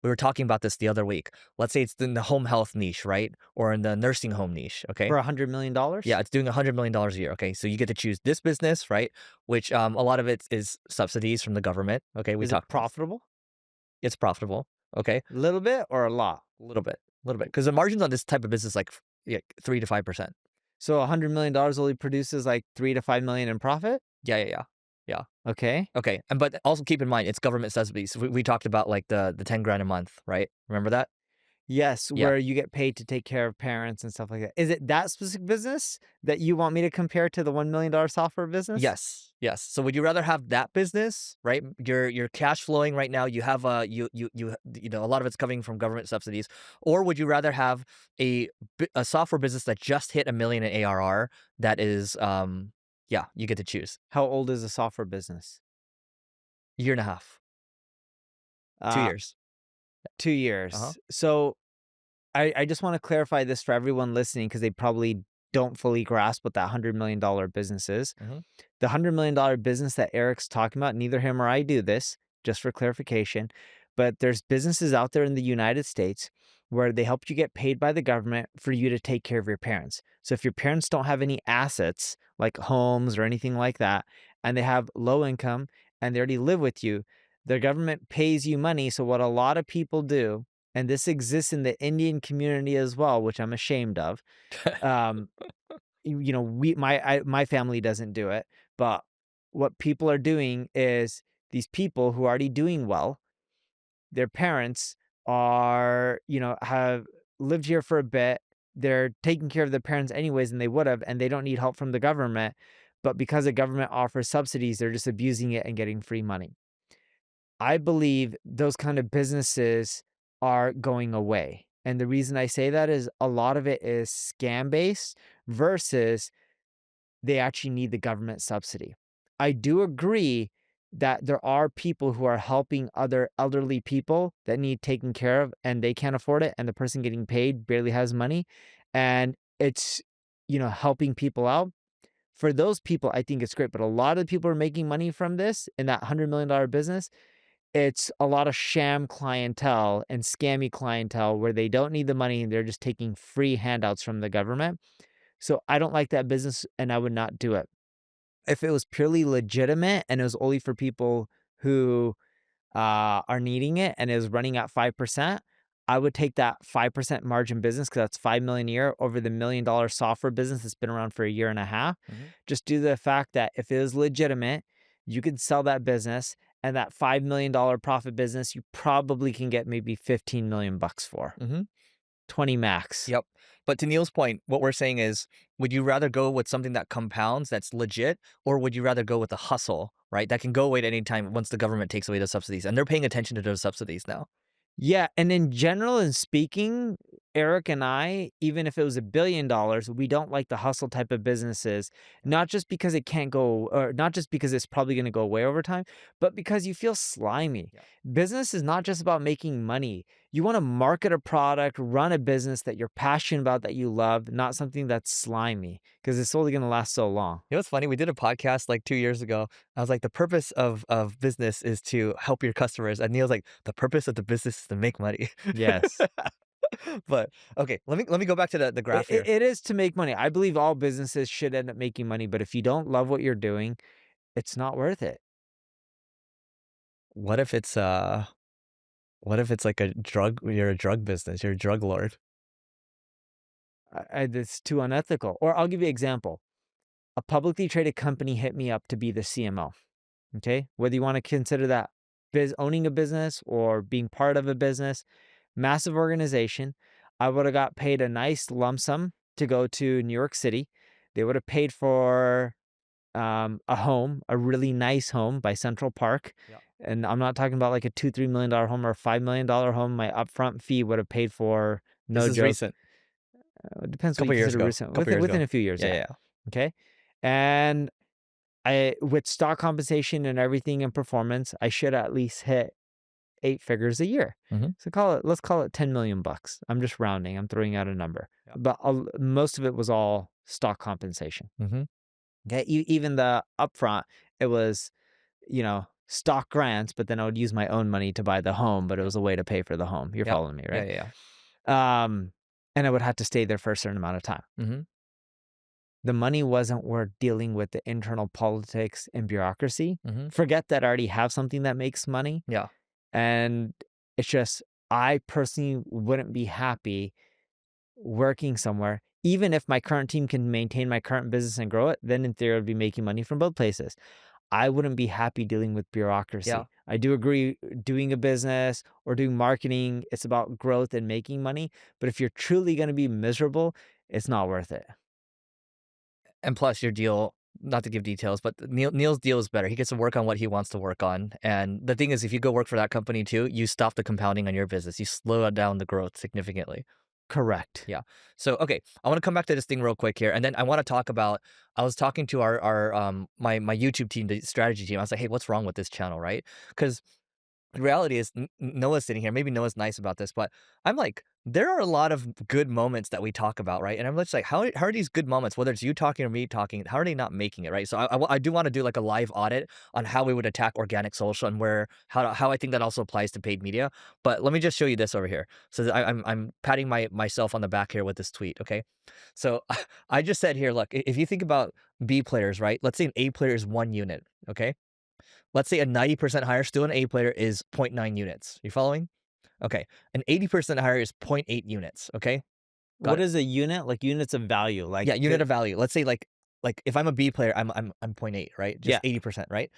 we were talking about this the other week. Let's say it's in the home health niche, right? Or in the nursing home niche, okay? For $100 million? Yeah, it's doing $100 million a year. Okay, so you get to choose this business, right? Which a lot of it is subsidies from the government. Okay, we Is it talked about this. profitable? It's profitable. Okay, A little bit or a lot? a little bit, because the margins on this type of business like yeah, 3 to 5%. So $100 million only produces like 3 to 5 million in profit? Yeah, yeah, yeah, yeah. Okay. Okay, and but also keep in mind, it's government subsidies. We talked about, like, the 10 grand a month, right? Remember that? Yes, Yeah. where you get paid to take care of parents and stuff like that. Is it that specific business that you want me to compare to the $1 million software business? Yes, yes. So would you rather have that business, right? You're cash flowing right now, you have, you know, a lot of it's coming from government subsidies, or would you rather have a software business that just hit 1 million in ARR that is, yeah, you get to choose. How old is a software business? Year and a half, 2 Uh, years. 2 Uh-huh. years. So I just want to clarify this for everyone listening because they probably don't fully grasp what that $100 million business is. Mhm. The $100 million business that Eric's talking about, neither him or I do this, just for clarification. But there's businesses out there in the United States where they help you get paid by the government for you to take care of your parents. So if your parents don't have any assets like homes or anything like that, and they have low income and they already live with you, the government pays you money. So what a lot of people do, and this exists in the Indian community as well, which I'm ashamed of. Um, you know, my family doesn't do it, but what people are doing is these people who are already doing well, their parents are, you know, have lived here for a bit. They're taking care of their parents anyways, and they would have, and they don't need help from the government. But because the government offers subsidies, they're just abusing it and getting free money. I believe those kind of businesses are going away. And the reason I say that is a lot of it is scam based versus they actually need the government subsidy. I do agree that there are people who are helping other elderly people that need taken care of and they can't afford it and the person getting paid barely has money and it's helping people out. For those people, I think it's great, but a lot of the people who are making money from this in that $100 million business, it's a lot of sham clientele and scammy clientele where they don't need the money and they're just taking free handouts from the government. So I don't like that business and I would not do it. If it was purely legitimate and it was only for people who are needing it and is running at 5%, I would take that 5% margin business because that's 5 million a year over the $1 million software business that's been around for a year and a half. Mhm. Just due to the fact that if it is legitimate, you can sell that business and that $5 million profit business, you probably can get maybe 15 million bucks for Mhm. 20 max. Yep. But to Neil's point, what we're saying is, would you rather go with something that compounds, that's legit, or would you rather go with a hustle, right? That can go away at any time once the government takes away the subsidies, and they're paying attention to those subsidies now. Yeah, and in general and speaking, Eric and I, even if it was $1 billion, we don't like the hustle type of businesses, not just because it can't go, or not just because it's probably going to go away over time, but because you feel slimy. Yeah. Business is not just about making money. You want to market a product, run a business that you're passionate about, that you love, not something that's slimy, because it's only going to last so long. You know what's funny? We did a podcast like 2 years ago. I was like, "The purpose of business is to help your customers," and Neil's like, "The purpose of the business is to make money." Yes. But, okay, let me go back to the It, graph it, here. it is to make money. I believe all businesses should end up making money, but if you don't love what you're doing, it's not worth it. What if it's, what if it's like a drug you're a drug business, you're a drug lord? It's too unethical. Or I'll give you an example. A publicly traded company hit me up to be the CMO. Okay, whether you want to consider that owning a business or being part of a business, massive organization. I would have got paid a nice lump sum to go to New York City. They would have paid for a home, a really nice home by Central Park. Yeah. And I'm not talking about like a $2-3 million home or a $5 million home. My upfront fee would have paid for, This no is joke. recent. It depends what you Couple years consider ago. recent. Couple years Within ago. a few years, Yeah, yeah. yeah, yeah. Okay. And I, with stock compensation and everything and performance, I should at least hit 8 figures a year. Mhm. So let's call it 10 million bucks. I'm just rounding. I'm throwing out a number, Yeah. but most of it was all stock compensation. Mhm. Okay. Even the upfront, it was, stock grants, but then I would use my own money to buy the home, but it Yep. was a way to pay for the home. You're Yep. following me, Yeah, right? yeah, yeah. Um, and I would have to stay there for a certain amount of time. Mhm. The money wasn't worth dealing with the internal politics and bureaucracy. Mhm. Forget that I already have something that makes money. Yeah. And it's just, I personally wouldn't be happy working somewhere. Even if my current team can maintain my current business and grow it, then in theory, I'd be making money from both places. I wouldn't be happy dealing with Yeah. bureaucracy. I do agree doing a business or doing marketing, it's about growth and making money. But if you're truly going to be miserable, it's not worth it. And plus your deal, not to give details, but Neil's deal is better. He gets to work on what he wants to work on. And the thing is, if you go work for that company too, you stop the compounding on your business. You slow down the growth significantly. Correct. Yeah. So, okay, I want to come back to this thing real quick here, and then I want to talk about. I was talking to my YouTube team, the strategy team. I was like, hey, what's wrong with this channel, right? Because the reality is, Noah's sitting here. Maybe Noah's nice about this, but I'm like, there are a lot of good moments that we talk about, right? And I'm just like, how are these good moments, whether it's you talking or me talking, how are they not making it, right? So I do want to do like a live audit on how we would attack organic social and how I think that also applies to paid media. But let me just show you this over here. So that I'm patting myself on the back here with this tweet, okay? So I just said here, look, if you think about B players, right? Let's say an A player is 1 unit, okay? Let's say a 90% higher, still an A player, is zero point 0.9 units. You following? Okay. An 80% higher is zero point 0.8 units. Okay. Got What it? is a unit? Like units of value. Like Yeah, unit of value. Let's say like if I'm a B player, I'm zero point 0.8, right? Just yeah. 80%, right?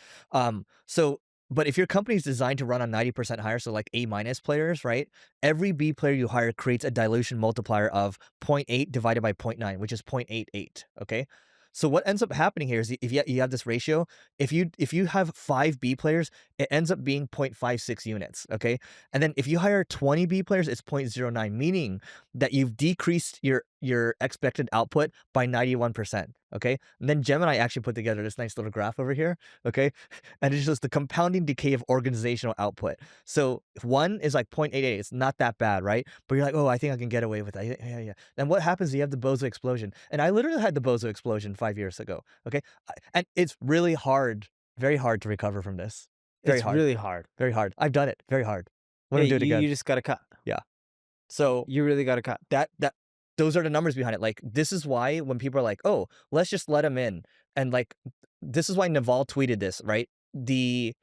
So but if your company is designed to run on 90% higher, so like A minus players, right? Every B player you hire creates a dilution multiplier of zero point 0.8 divided by zero point 0.9, which is 0.88. Okay. So what ends up happening here is if you have this ratio, if you have 5 B players, it ends up being 0.56 units. Okay. And then if you hire 20 B players, it's 0.09, meaning that you've decreased your expected output by 91%. Okay. And then Gemini actually put together this nice little graph over here. Okay. And it's just the compounding decay of organizational output. So if one is like 0.88, it's not that bad, right? But you're like, oh, I think I can get away with that. Yeah, yeah. Then what happens? You have the bozo explosion. And I literally had the bozo explosion 5 years ago. Okay. And it's really hard, very hard to recover from this. Very It's hard. really hard. Very hard. I've done it. Very hard. Want Yeah, to do it you again. just gotta cut. Yeah. So You really gotta cut. that those are the numbers behind it. Like, this is why when people are like, "Oh, let's just let him in," and like, this is why Naval tweeted this, right? This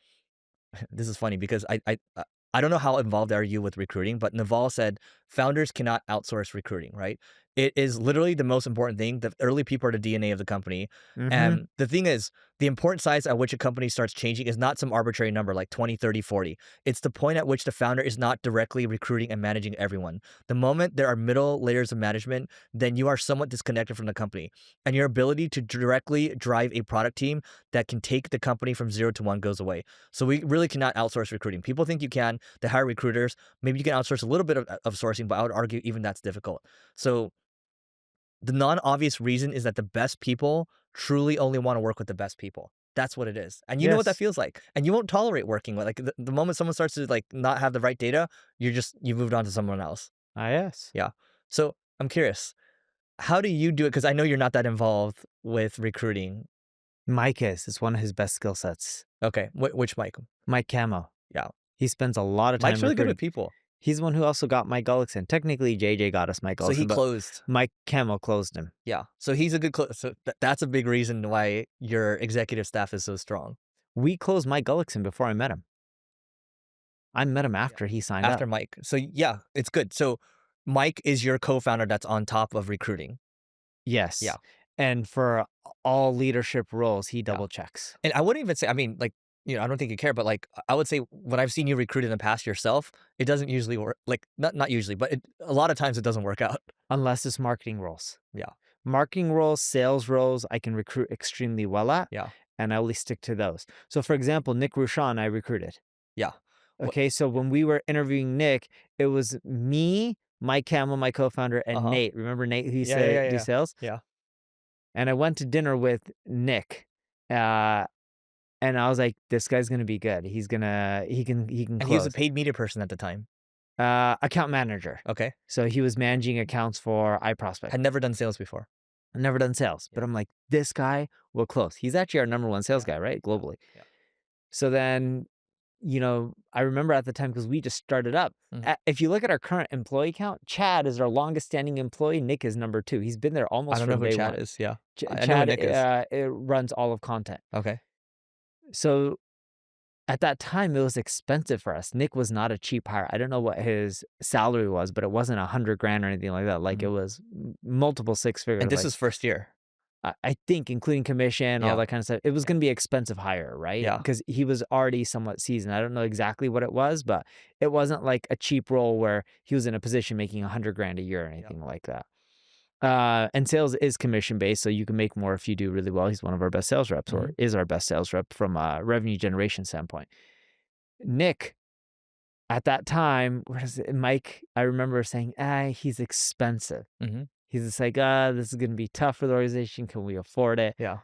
is funny because I don't know how involved are you with recruiting, but Naval said founders cannot outsource recruiting, right? It is literally the most important thing. The early people are the DNA of the company. Mhm. And the thing is, the important size at which a company starts changing is not some arbitrary number like 20, 30, 40. It's the point at which the founder is not directly recruiting and managing everyone. The moment there are middle layers of management, then you are somewhat disconnected from the company. And your ability to directly drive a product team that can take the company from 0 to 1 goes away. So we really cannot outsource recruiting. People think you can. They hire recruiters. Maybe you can outsource a little bit of sourcing, but I would argue even that's difficult. So the non-obvious reason is that the best people truly only want to work with the best people. That's what it is. And you know what that Yes. feels like. And you won't tolerate working with, like, the moment someone starts to like not have the right data, you moved on to someone else. Yes. Yeah. So I'm curious, how do you do it? Because I know you're not that involved with recruiting. Mike is. It's one of his best skill sets. Okay. Which Mike? Mike Camo. Yeah. He spends a lot of time Mike's really good recruiting. with people. He's the one who also got Mike Gullickson. Technically, JJ got us Mike So he Gullickson, but closed. Mike Camo closed him. Yeah. So he's a good so that's a big reason why your executive staff is so strong. We closed Mike Gullickson before I met him. I met him after he signed After up. Mike. So yeah, it's good. So Mike is your co-founder that's on top of recruiting. Yes. Yeah. And for all leadership roles, he Yeah. double checks. And I wouldn't even say, I mean, like, I don't think you care, but, like, I would say when I've seen you recruit in the past yourself, it doesn't usually work, like, not usually, but a lot of times it doesn't work out. unless it's marketing roles. Yeah, Marketing roles, sales roles, I can recruit extremely well at, yeah, and I only stick to those. So, for example, Nick Rushan, I recruited. yeah. What Okay, so when we were interviewing Nick, it was me, Mike Campbell, my co-founder, and Uh-huh. Nate. Remember Nate who used Yeah, yeah, to yeah, do yeah. sales? Yeah. And I went to dinner with Nick, uh, and I was like, "This guy's gonna be good. He can And he was a close." paid media person at the time. Account manager. Okay. So he was managing accounts for iProspect. Had never done sales before. I've never done sales, Yeah, but I'm like, "This guy will close." He's actually our number one sales yeah, guy, right? yeah, Globally. yeah. So then, I remember at the time because we just started up. Mhm. If you look at our current employee count, Chad is our longest standing employee. Nick is number two. He's been there I almost don't know from who day Chad one. is, yeah. I know who Chad Nick is. runs all of content. Okay. So at that time, it was expensive for us. Nick was not a cheap hire. I don't know what his salary was, but it wasn't 100 grand or anything like that. Like it Mhm. was multiple six figure. And this Like is first year. I think including commission, all Yeah, that kind of stuff, it was yeah, gonna be expensive hire, right? yeah, Because he was already somewhat seasoned. I don't know exactly what it was, but it wasn't like a cheap role where he was in a position making 100 grand a year or yeah. anything like that. And sales is commission based, so you can make more if you do really well. He's one of our best sales reps, or Mhm. is our best sales rep from a revenue generation standpoint. Nick, at that time, what is it? Mike, I remember saying, he's expensive. Mhm. He's just like, this is gonna be tough for the organization. Can we afford it? Yeah,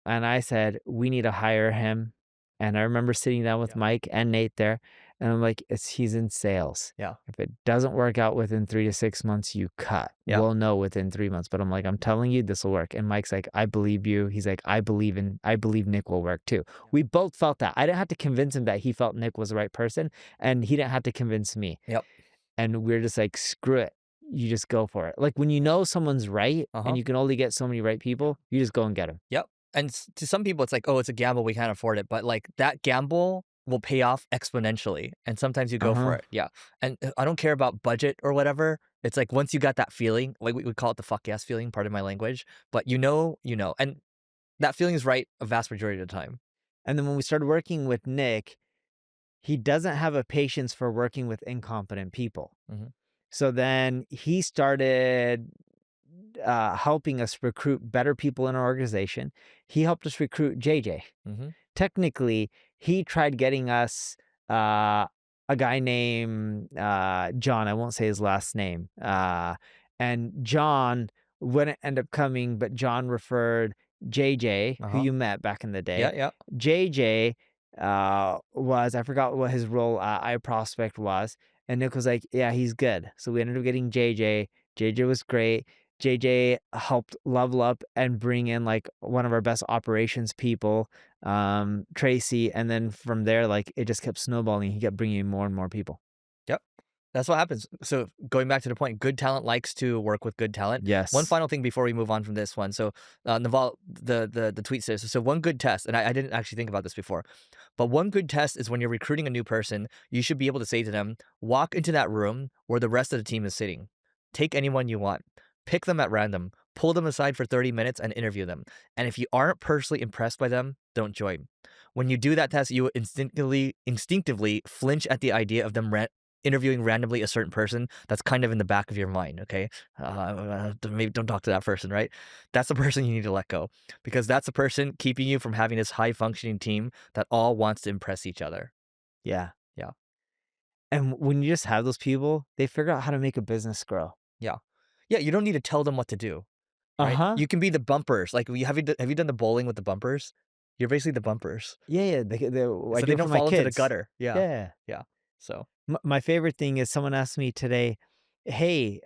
And I said, "We need to hire him." And I remember sitting down with yeah, Mike and Nate there, and I'm like, he's in sales. yeah, If it doesn't work out within 3 to 6 months, you cut. yeah, We'll know within 3 months." But I'm like, "I'm telling you this will work." And Mike's like, "I believe you." He's like, I believe Nick will work too." yeah. We both felt that. I didn't have to convince him that he felt Nick was the right person, and he didn't have to convince me. Yep. And we're just like, "Screw it. You just go for it." Like when you know someone's right and Uh-huh. you can only get so many right Yeah. people, you just go and get them. Yep. And to some people, it's like, oh, it's a gamble. We can't afford it. But like that gamble will pay off exponentially. And sometimes you go for Uh-huh. it. Yeah. And I don't care about budget or whatever. It's like once you got that feeling, like we call it the fuck yes feeling, part of my language. But you know, you know. And that feeling is right a vast majority of the time. And then when we started working with Nick, he doesn't have a patience for working with incompetent people. Hmm. So then he started helping us recruit better people in our organization. He helped us recruit JJ. Hmm. Technically, he tried getting us a guy named John. I won't say his last name. And John wouldn't end up coming, but John referred JJ, who Uh-huh. you met back in the Yeah. day. Yeah. JJ was, I forgot what his role at iProspect was. And Nick was like, "Yeah, he's good." So we ended up getting JJ. JJ was great. JJ helped level up and bring in like one of our best operations people, Tracy, and then from there, like it just kept snowballing. He kept bringing in more and more people. Yep. That's what happens. So going back to the point, good talent likes to work with good talent. One Yes. final thing before we move on from this one. So Naval, the tweet says, so one good test, and I didn't actually think about this before, but one good test is when you're recruiting a new person, you should be able to say to them, walk into that room where the rest of the team is sitting. Take anyone you want. Pick them at random. Pull them aside for 30 minutes and interview them. And if you aren't personally impressed by them, don't join. When you do that test, you will instinctively flinch at the idea of them interviewing randomly a certain person that's kind of in the back of your mind, okay? Maybe don't talk to that person, right? That's the person you need to let go because that's the person keeping you from having this high functioning team that all wants to impress each other. Yeah. Yeah. And when you just have those people, they figure out how to make a business grow. Yeah. Yeah. You don't need to tell them what to do, right? Uh-huh. You can be the bumpers. Like, have you done the bowling with the bumpers? You're basically the bumpers. Yeah, yeah. I So do they it for don't my fall into the kids. gutter. Yeah. Yeah. Yeah. So, My favorite thing is someone asked me today, "Hey,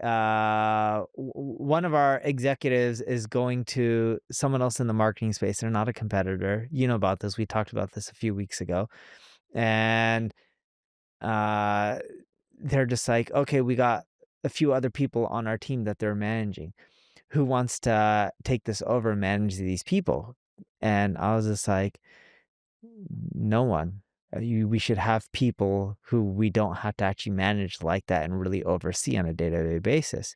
one of our executives is going to someone else in the marketing space. They're not a competitor. You know about this. We talked about this a few weeks ago, and uh, they're just like, okay, we got a few other people on our team that they're managing. Who wants to take this over and manage these people?" And I was just like, "No one." we should have people who we don't have to actually manage like that and really oversee on a day-to-day basis.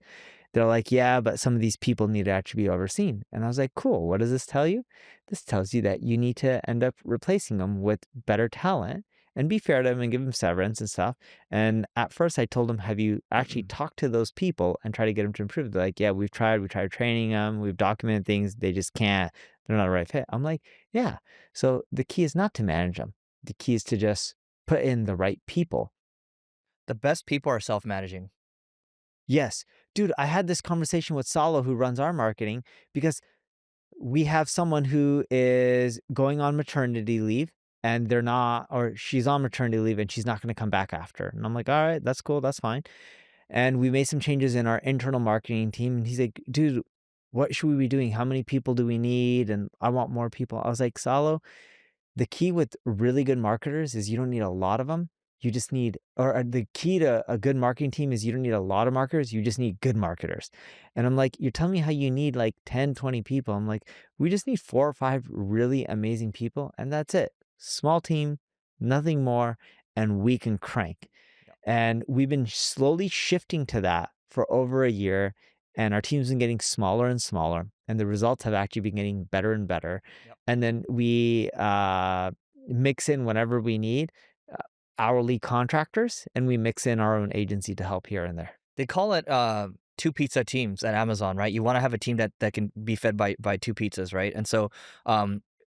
They're like, yeah, but some of these people need to actually be overseen. And I was like, cool. What does this tell you? This tells you that you need to end up replacing them with better talent and be fair to them and give them severance and stuff. And at first I told them, have you actually talked to those people and try to get them to improve? They're like, yeah, we tried training them. We've documented things. They just can't, they're not the right fit. I'm like, yeah. So the key is not to manage them. The key is to just put in the right people. The best people are self-managing. Yes. Dude, I had this conversation with Salo, who runs our marketing, because we have someone who is going on maternity leave and they're not, or she's on maternity leave and she's not going to come back after. And I'm like, all right, that's cool. That's fine. And we made some changes in our internal marketing team. And he's like, dude, what should we be doing? How many people do we need? And I want more people. I was like, Salo, the key with really good marketers is you don't need a lot of them. You just need, or the key to a good marketing team is you don't need a lot of marketers. You just need good marketers. And I'm like, you're telling me how you need like 10, 20 people. I'm like, we just need 4 or 5 really amazing people. And that's it. Small team, nothing more. And we can crank. Yep. And we've been slowly shifting to that for over a year. And our team's been getting smaller and smaller. And the results have actually been getting better and better. Yep. And then we mix in whenever we need uh, hourly contractors, and we mix in our own agency to help here and there. They call it two pizza teams at Amazon, right? You want to have a team that can be fed by two pizzas, right? And so,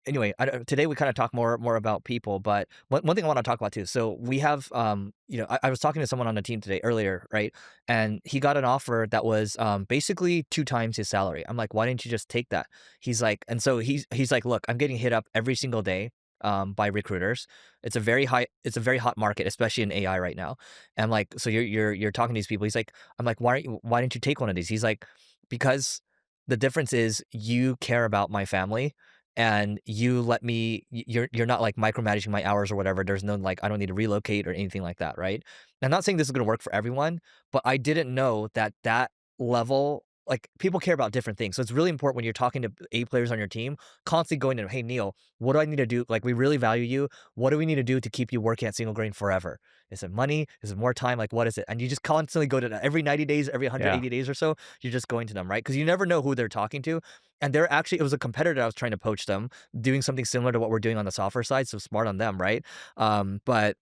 anyway, today we kind of talk more about people, but one thing I want to talk about too. So we have, I was talking to someone on the team today earlier, right? And he got an offer that was basically 2 times his salary. I'm like, why didn't you just take that? He's like, and so he's like, look, I'm getting hit up every single day. By recruiters, it's a very hot market, especially in AI right now. And I'm like, so you're talking to these people. He's like, I'm like, why didn't you take one of these? He's like, because the difference is you care about my family and you let me you're not like micromanaging my hours or whatever. There's no like I don't need to relocate or anything like that, right? I'm not saying this is gonna work for everyone, but I didn't know that level like people care about different things. So it's really important when you're talking to A players on your team, constantly going to, hey Neil, what do I need to do? Like we really value you. What do we need to do to keep you working at Single Grain forever? Is it money? Is it more time? Like, what is it? And you just constantly go to that every 90 days, every Yeah. 180 days or so, you're just going to them, right? Because you never know who they're talking to. And they're actually, it was a competitor that was trying to poach them, doing something similar to what we're doing on the software side. So smart on them, right? But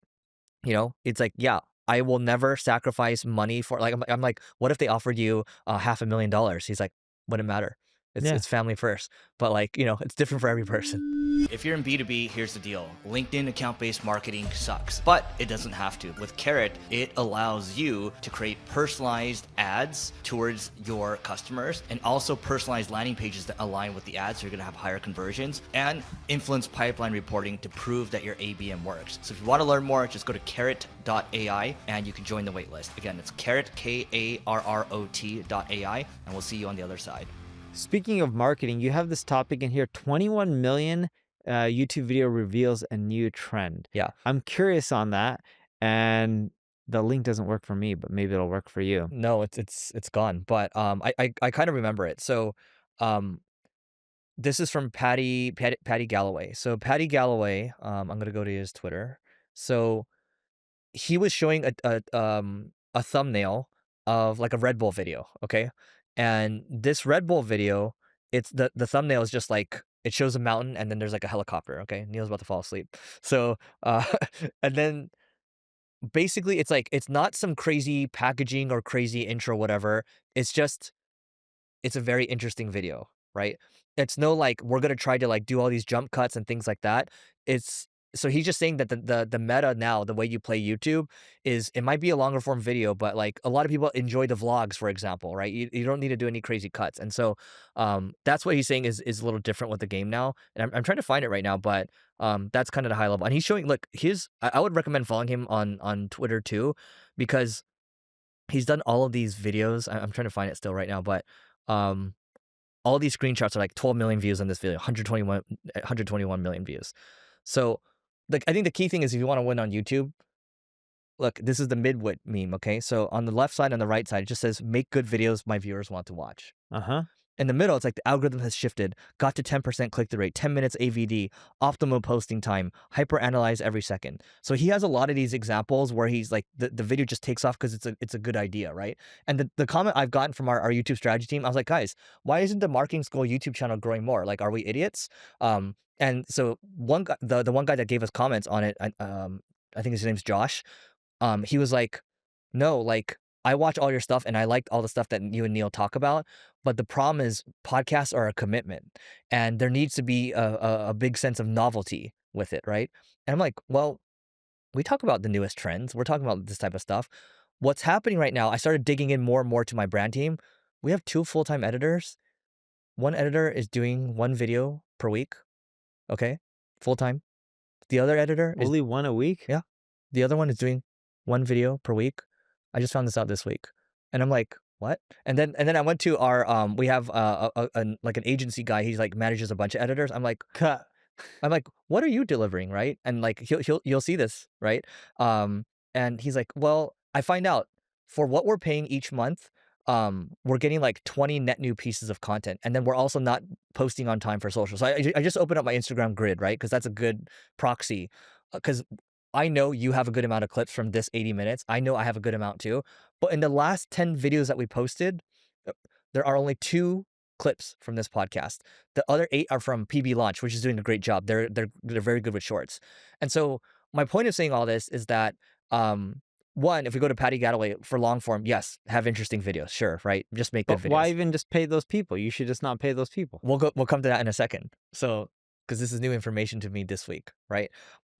it's like, yeah, I will never sacrifice money for like I'm like, what if they offered you $500,000? He's like, wouldn't matter. It's Yeah. it's family first. But like, it's different for every person. If you're in B2B, here's the deal. LinkedIn account-based marketing sucks, but it doesn't have to. With Carrot, it allows you to create personalized ads towards your customers and also personalized landing pages that align with the ads so you're gonna have higher conversions and influence pipeline reporting to prove that your ABM works. So if you want to learn more, just go to carrot.ai and you can join the waitlist. Again, it's carrot, KARROT.ai, and we'll see you on the other side. Speaking of marketing, you have this topic in here, 21 million YouTube video reveals a new trend. Yeah. I'm curious on that. And the link doesn't work for me, but maybe it'll work for you. No, it's gone. But I kind of remember it. So um this is from Patty Galloway. So Patty Galloway, I'm gonna go to his Twitter. So he was showing a thumbnail of like a Red Bull video, okay? And this Red Bull video, it's the thumbnail is just like it shows a mountain and then there's like a helicopter, okay? Neil's about to fall asleep. So and then basically it's like it's not some crazy packaging or crazy intro whatever. It's just it's a very interesting video, right? It's no like we're gonna try to like do all these jump cuts and things like that. It's so he's just saying that the meta now, the way you play YouTube is it might be a longer form video, but like a lot of people enjoy the vlogs, for example, right? You don't need to do any crazy cuts. And so that's what he's saying is a little different with the game now. And I'm trying to find it right now, but that's kind of the high level. And he's showing look, his I would recommend following him on Twitter too, because he's done all of these videos. I'm trying to find it still right now, but um, all these screenshots are like 12 million views on this video, 121 million views. So, like, I think the key thing is if you want to win on YouTube, look, this is the midwit meme, okay? So on the left side and the right side, it just says, make good videos my viewers want to watch. Uh huh. In the middle, it's like the algorithm has shifted, got to 10% click-through rate, 10 minutes AVD, optimal posting time, hyper-analyze every second. So he has a lot of these examples where he's like, the video just takes off because it's a good idea, right? And the comment I've gotten from our YouTube strategy team, I was like, guys, why isn't the Marketing School YouTube channel growing more? Like, are we idiots? And so one guy, the one guy that gave us comments on it, I think his name's Josh. He was like, no, like I watch all your stuff and I liked all the stuff that you and Neil talk about. But the problem is podcasts are a commitment and there needs to be a big sense of novelty with it, right? And I'm like, well, we talk about the newest trends. We're talking about this type of stuff. What's happening right now, I started digging in more and more to my brand team. We have 2 full-time editors. One editor is doing 1 video per week, okay? Full time. The other editor is Only one a week? yeah. The other one is doing 1 video per week. I just found this out this week. And I'm like, "What?" And then I went to our, we have, like, an agency guy, he's, like, manages a bunch of editors. Cut. I'm like, "What are you delivering?" Right? And, like, you'll see this, right? Um, and he's like, "Well, I find out for what we're paying each month, we're getting, like, 20 net new pieces of content, and then we're also not posting on time for social." So I just opened up my Instagram grid, right? Because that's a good proxy. Because I know you have a good amount of clips from this 80 minutes. I know I have a good amount too. But in the last 10 videos that we posted, uh, there are only 2 clips from this podcast. The other 8 are from PB Launch, which is doing a great job. They're very good with shorts. And so my point of saying all this is that one, if we go to Patty Galloway for long form, yes, have interesting videos, sure, right? Just make good But why videos. even just pay those people? You should just not pay those people. We'll come to that in a second. So, because this is new information to me this week, right?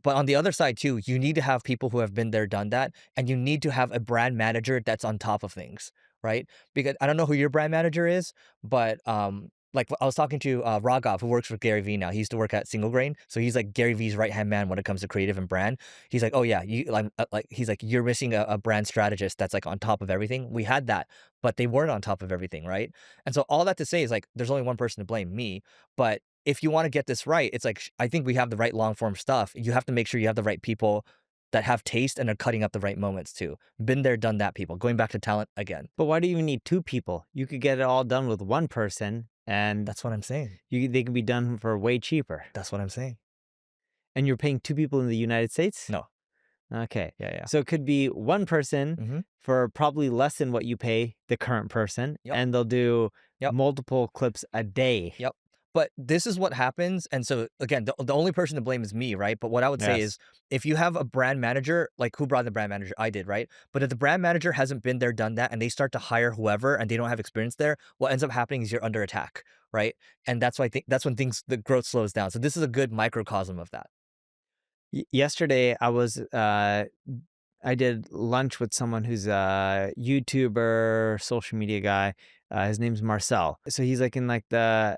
But on the other side too, you need to have people who have been there, done that, and you need to have a brand manager that's on top of things, right? Because I don't know who your brand manager is, but like I was talking to Raghav, who works for Gary Vee now. He used to work at Single Grain, so he's like Gary Vee's right hand man when it comes to creative and brand. He's like, oh yeah, you like he's like you're missing a brand strategist that's like on top of everything. We had that, but they weren't on top of everything, right? And so all that to say is like, there's only one person to blame, me. But if you want to get this right, it's like I think we have the right long form stuff. You have to make sure you have the right people that have taste and are cutting up the right moments too. Been there, done that people. Going back to talent again. But why do you even need 2 people? You could get it all done with one person, and That's what I'm saying. they can be done for way cheaper. That's what I'm saying. And you're paying 2 people in the United States? No. Okay. Yeah, yeah. So it could be one person Mm-hmm. for probably less than what you pay the current person, Yep. and they'll do Yep. multiple clips a day. Yep. But this is what happens. And so again, the only person to blame is me, right? But what I would say Yes. is if you have a brand manager, like who brought in the brand manager? I did, right? But if the brand manager hasn't been there, done that, and they start to hire whoever and they don't have experience there, what ends up happening is you're under attack, right? And that's why I think that's when the growth slows down. So this is a good microcosm of that. Yesterday, I did lunch with someone who's a YouTuber, social media guy. His name's Marcel. So he's like in like the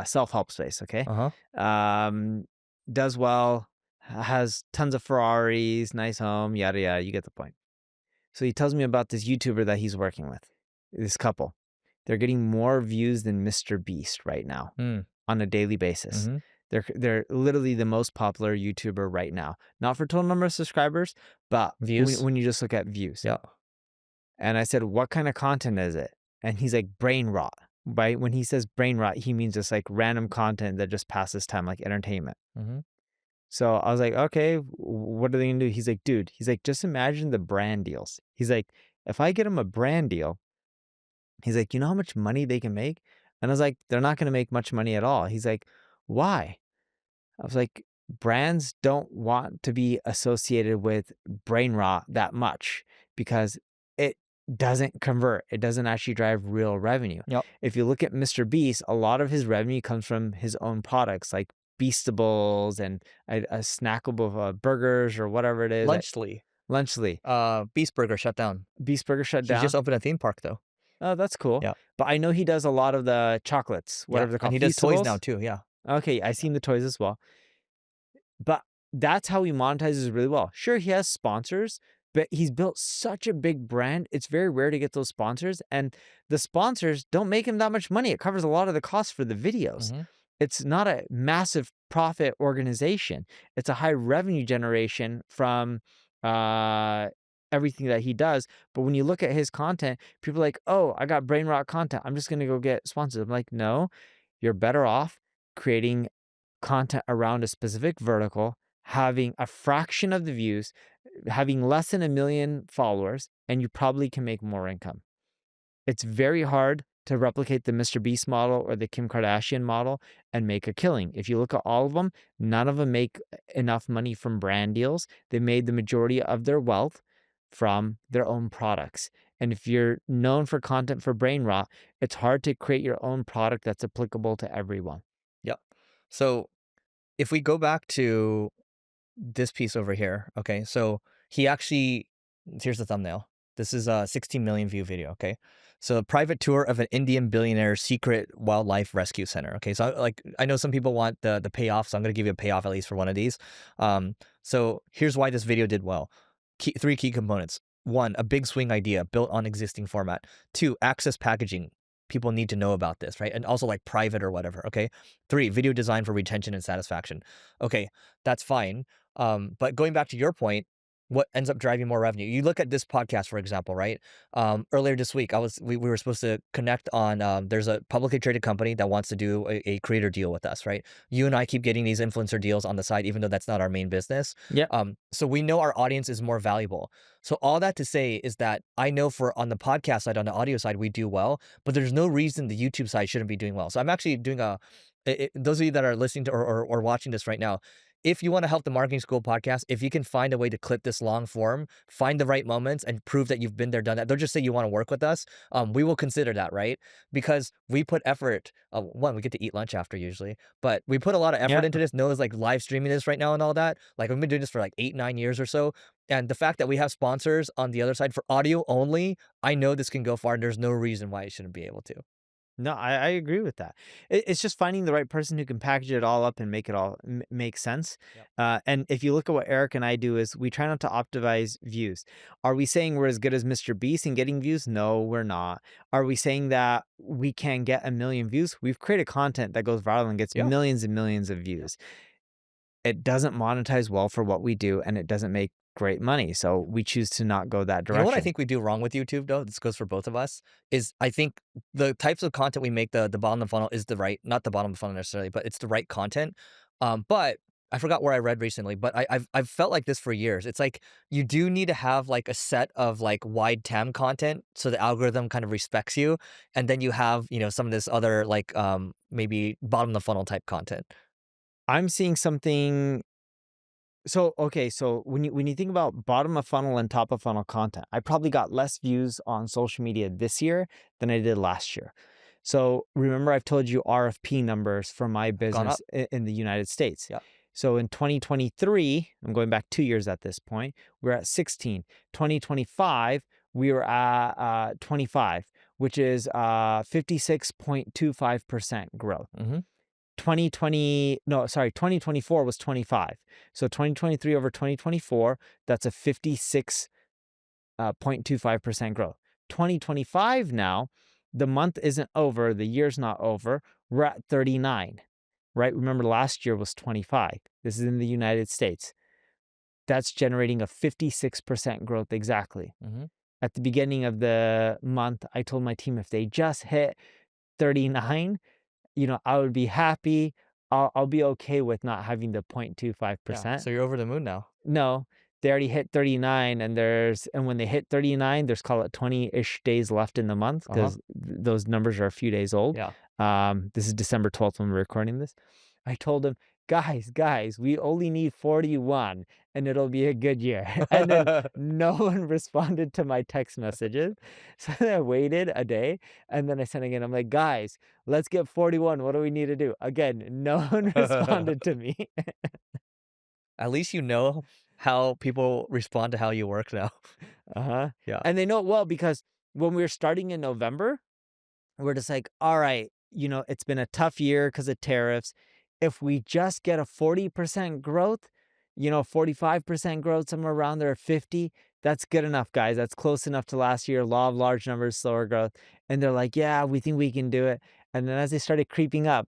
self-help space, okay? Uh-huh. Um, does well, has tons of Ferraris, nice home, yada yada. You get the point. So he tells me about this YouTuber that he's working with. This couple, they're getting more views than Mr. Beast right now Mm. on a daily basis. Mm-hmm. They're literally the most popular YouTuber right now. Not for total number of subscribers, but Views. when you just look at views. Yeah. And I said, what kind of content is it? And he's like, brain rot. Right? When he says brain rot, he means just like random content that just passes time, like entertainment. Mm-hmm. So I was like, okay, what are they gonna do? He's like, dude, just imagine the brand deals. He's like, if I get him a brand deal, he's like, you know how much money they can make? And I was like, they're not gonna make much money at all. He's like, why? I was like, brands don't want to be associated with brain rot that much because it doesn't convert. It doesn't actually drive real revenue. Yep. If you look at Mr. Beast, a lot of his revenue comes from his own products like Beastables and a snackable burgers or whatever it is. Lunchly. Lunchly. Beast Burger shut down. Beast Burger shut He down. just opened a theme park though. Oh, that's cool. Yeah. But I know he does a lot of the chocolates, whatever they're called. And he does toys Feastables? now too. Yeah. Okay, I seen the toys as well. But that's how he monetizes really well. Sure, he has sponsors, but he's built such a big brand. It's very rare to get those sponsors. And the sponsors don't make him that much money. It covers a lot of the costs for the videos. Mm-hmm. It's not a massive profit organization. It's a high revenue generation from everything that he does. But when you look at his content, people are like, oh, I got brain rot content. I'm just going to go get sponsors. I'm like, no, you're better off creating content around a specific vertical, having a fraction of the views, having less than 1 million followers, and you probably can make more income. It's very hard to replicate the Mr. Beast model or the Kim Kardashian model and make a killing. If you look at all of them, none of them make enough money from brand deals. They made the majority of their wealth from their own products. And if you're known for content for brain rot, it's hard to create your own product that's applicable to everyone. Yep. So if we go back to this piece over here, okay, so he actually, here's the thumbnail. This is a 16 million view video, okay? So a private tour of an Indian billionaire's secret wildlife rescue center, okay? So like, I know some people want the payoff, so I'm gonna give you a payoff at least for one of these. So here's why this video did well. Three key components. One, a big swing idea built on existing format. Two, access packaging. People need to know about this, right? And also like private or whatever, okay? Three, video design for retention and satisfaction. Okay, that's fine. But going back to your point, what ends up driving more revenue? You look at this podcast, for example, right? Earlier this week, we were supposed to connect on. There's a publicly traded company that wants to do a creator deal with us, right? You and I keep getting these influencer deals on the side, even though that's not our main business. Yeah. So we know our audience is more valuable. So all that to say is that I know for on the podcast side, on the audio side, we do well, but there's no reason the YouTube side shouldn't be doing well. So I'm actually doing those of you that are listening to or watching this right now, if you want to help the Marketing School podcast, if you can find a way to clip this long form, find the right moments and prove that you've been there, done that. Don't just say you want to work with us. We will consider that, right? Because we put effort. One, we get to eat lunch after usually, but we put a lot of effort Yeah. into this. Noah's like live streaming this right now and all that. Like we've been doing this for like 8, 9 years or so. And the fact that we have sponsors on the other side for audio only, I know this can go far and there's no reason why it shouldn't be able to. No, I agree with that. It's just finding the right person who can package it all up and make it all make sense. Yep. And if you look at what Eric and I do, is we try not to optimize views. Are we saying we're as good as Mr. Beast in getting views? No, we're not. Are we saying that we can get 1 million views? We've created content that goes viral and gets Yeah. millions and millions of views. It doesn't monetize well for what we do, and it doesn't make great money. So we choose to not go that You know direction. what I think we do wrong with YouTube though? This goes for both of us. Is I think the types of content we make, the bottom of the funnel is the right, not the bottom of the funnel necessarily, but it's the right content. But I forgot where I read recently, but I've felt like this for years. It's like you do need to have like a set of like wide TAM content so the algorithm kind of respects you, and then you have some of this other like maybe bottom of the funnel type content. I'm seeing something. So, okay, so when you think about bottom of funnel and top of funnel content, I probably got less views on social media this year than I did last year. So remember, I've told you RFP numbers for my Gone up. business in the United States. Yeah. So in 2023, I'm going back 2 years at this point, we're at 16. 2025, we were at 25, which is 56.25% growth. Mm-hmm. 2024 was 25. So 2023 over 2024, that's a 56.25% growth. 2025 now, the month isn't over, the year's not over, we're at 39, right? Remember last year was 25. This is in the United States. That's generating a 56% growth exactly. Mm-hmm. At the beginning of the month, I told my team if they just hit 39, I would be happy. I'll be okay with not having the 0.25%. Yeah. So you're over the moon now. No, they already hit 39, and when they hit 39, there's call it 20-ish days left in the month because those numbers are a few days old. Yeah. This is December 12th when we're recording this. I told them, guys, we only need 41 and it'll be a good year. And then no one responded to my text messages. So I waited a day and then I sent again. I'm like, guys, let's get 41. What do we need to do? Again, no one responded to me. At least you know how people respond to how you work now. Uh-huh. Yeah. And they know it well because when we were starting in November, we're just like, all right, it's been a tough year because of tariffs. If we just get a 40% growth, 45% growth, somewhere around there, 50, that's good enough, guys. That's close enough to last year. Law of large numbers, slower growth. And they're like, yeah, we think we can do it. And then as they started creeping up,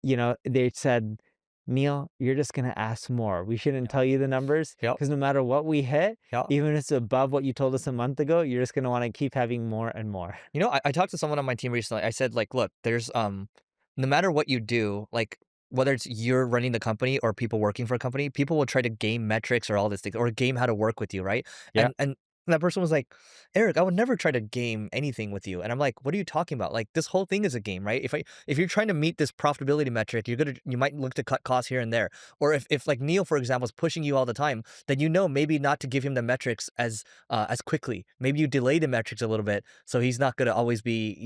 they said, Neil, you're just gonna ask more. We shouldn't Yeah. tell you the numbers Yep. because no matter what we hit, Yep. even if it's above what you told us a month ago, you're just gonna wanna keep having more and more." You know, I talked to someone on my team recently. I said, like, look, there's no matter what you do, like whether it's you're running the company or people working for a company, people will try to game metrics or all these things or game how to work with you, right? Yeah. And that person was like, Eric, I would never try to game anything with you. And I'm like, what are you talking about? Like this whole thing is a game, right? If you're trying to meet this profitability metric, you might look to cut costs here and there. Or if like Neil, for example, is pushing you all the time, then you know maybe not to give him the metrics as quickly. Maybe you delay the metrics a little bit so he's not gonna always be,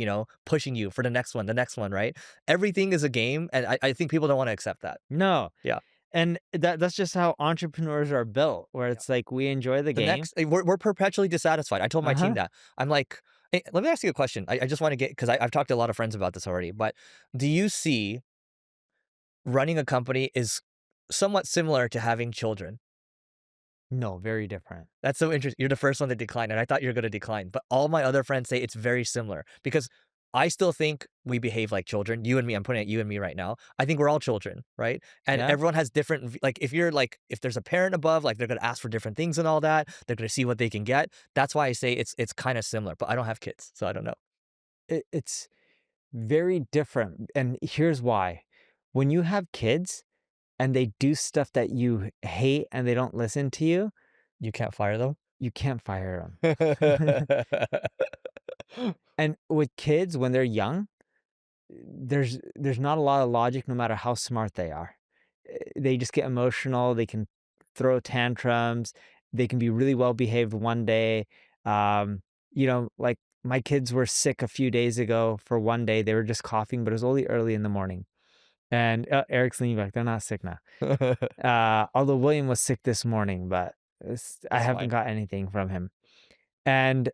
pushing you for the next one, right? Everything is a game, and I think people don't wanna accept that. No. Yeah, And that's just how entrepreneurs are built, where yeah. it's like we enjoy the The game. next we're perpetually dissatisfied. I told my team Uh-huh. that. I'm like, "Hey, let me ask you a question." I just wanna get because I've talked to a lot of friends about this already, but do you see running a company is somewhat similar to having children? No, very different. That's so interesting. You're the first one to decline, and I thought you were gonna decline, but all my other friends say it's very similar because I still think we behave like children. You and me, I'm putting it you and me right now. I think we're all children, right? And Yeah. everyone has different like if there's a parent above, like they're gonna ask for different things and all that. They're gonna see what they can get. That's why I say it's kind of similar, but I don't have kids, so I don't know. It's very different, and here's why. When you have kids and they do stuff that you hate and they don't listen to you, You can't fire them? you can't fire them. And with kids, when they're young, there's not a lot of logic no matter how smart they are. They just get emotional, they can throw tantrums, they can be really well behaved one day. Like my kids were sick a few days ago for one day. They were just coughing, but it was only early in the morning. And Eric's leaning back. They're not sick now. Although William was sick this morning, but I It's haven't fine. got anything from him. And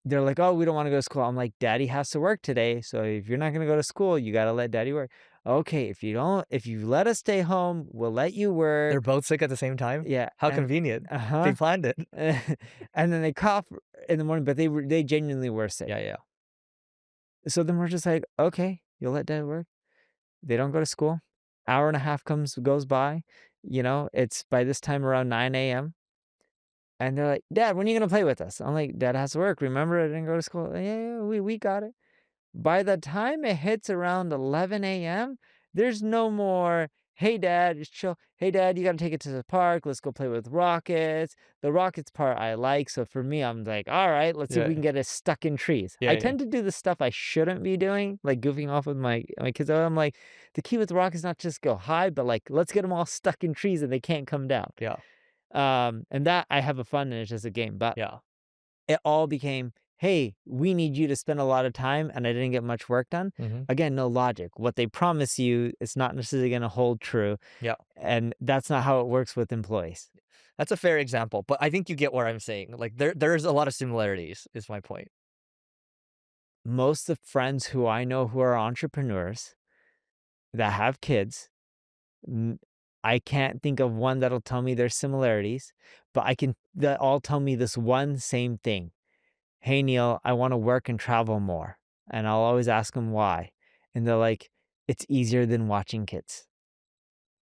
they're like, "Oh, we don't wanna go to school." I'm like, "Daddy has to work today, so if you're not gonna go to school, you gotta let daddy work." "Okay, if you let us stay home, we'll let you They're work." both sick at the same time? Yeah, How and convenient. They uh-huh. planned it. And then they cough in the morning, but they genuinely were sick. Yeah, yeah. So then we're just like, "Okay, you'll let dad work." They don't go to school. Hour and a half goes by, it's by this time around 9 a.m. And they're like, "Dad, when are you gonna play with us?" I'm like, "Dad has to work. Remember, I didn't go to school." "Yeah, yeah, we got it." By the time it hits around 11 a.m., there's no more, "Hey, dad, just chill. Hey, dad, you gotta take it to the park. Let's go play with rockets." The rockets part I like, so for me, I'm like, "All right, let's see if Yeah. we can get it stuck in trees." Yeah, I yeah. tend to do the stuff I shouldn't be doing, like goofing off with my kids. I'm like, the key with rockets is not just go high, but like let's get them all stuck in trees and they can't come down. Yeah, And that I have a fun and it's just a game. But yeah. it all became, "Hey, we need you to spend a lot of time," and I didn't get much work done. Mhm. Again, no logic. What they promise you is not necessarily gonna hold true, Yeah. and that's not how it works with employees. That's a fair example, but I think you get what I'm saying. Like there's a lot of similarities is my point. Most of friends who I know who are entrepreneurs that have kids, n I can't think of one that'll tell me there's similarities, but I can that all tell me this one same thing. "Hey, Neil, I wanna work and travel more." And I'll always ask them why, and they're like, "It's easier than watching kids."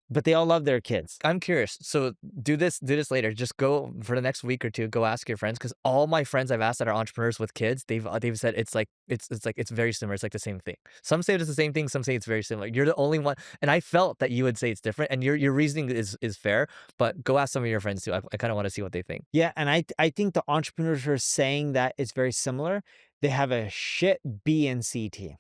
But they all love their kids. I'm curious. So do this later. Just go for the next week or two, go ask your friends because all my friends I've asked that are entrepreneurs with kids, they've said it's very similar. It's like the same thing. Some say it's the same thing, some say it's very similar. You're the only one and I felt that you would say it's different and your reasoning is fair, but go ask some of your friends too. I kind of want to see what they think. Yeah, and I think the entrepreneurs who are saying that it's very similar, they have a shit B and C team.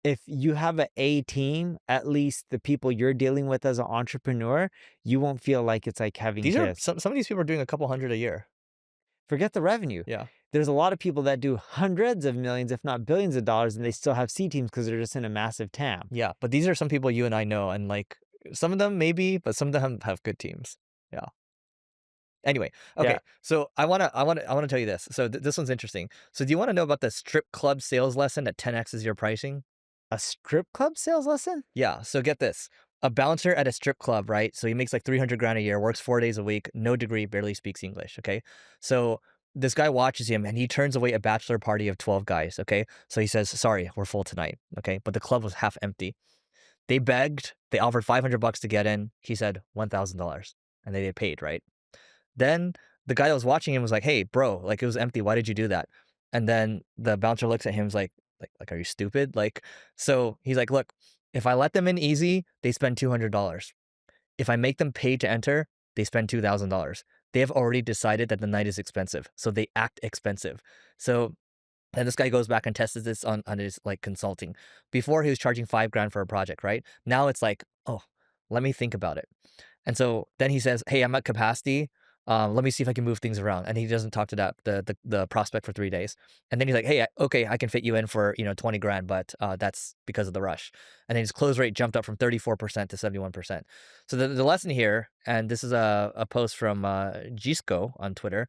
If you have a A team, at least the people you're dealing with as an entrepreneur, you won't feel like it's like having These are kids. some of these people are doing a couple hundred a year. Forget the revenue. Yeah. There's a lot of people that do hundreds of millions, if not billions of dollars, and they still have C teams because they're just in a massive TAM. Yeah, but these are some people you and I know and like some of them maybe, but some of them have good teams. Yeah. Anyway, Yeah. okay. So I wanna tell you this. So this one's interesting. So do you wanna know about the strip club sales lesson that 10x's your pricing? A strip club sales lesson? Yeah. So get this. A bouncer at a strip club, right? So he makes like 300 grand a year, works 4 days a week, no degree, barely speaks English. Okay. So this guy watches him and he turns away a bachelor party of 12 guys. Okay. So he says, sorry, we're full tonight. Okay. But the club was half empty. They begged, they offered $500 to get in. He said $1,000 and they paid, right? Then the guy that was watching him was like, "Hey, bro, like it was empty. Why did you do that?" And then the bouncer looks at him, was like, are you stupid? Like, so he's like, "Look, if I let them in easy, they spend $200. If I make them pay to enter, they spend $2,000. They have already decided that the night is expensive, so they act expensive." So and this guy goes back and tests this on his like consulting. Before he was charging 5 grand for a project, right? Now it's like, oh, let me think about it. And so then he says, "Hey, I'm at capacity. Let me see if I can move things around." And he doesn't talk to that the prospect for 3 days. And then he's like, "Hey, okay, I can fit you in for 20 grand, but that's because of the rush." And then his close rate jumped up from 34% to 71%. So the lesson here, and this is a post from Gisco on Twitter.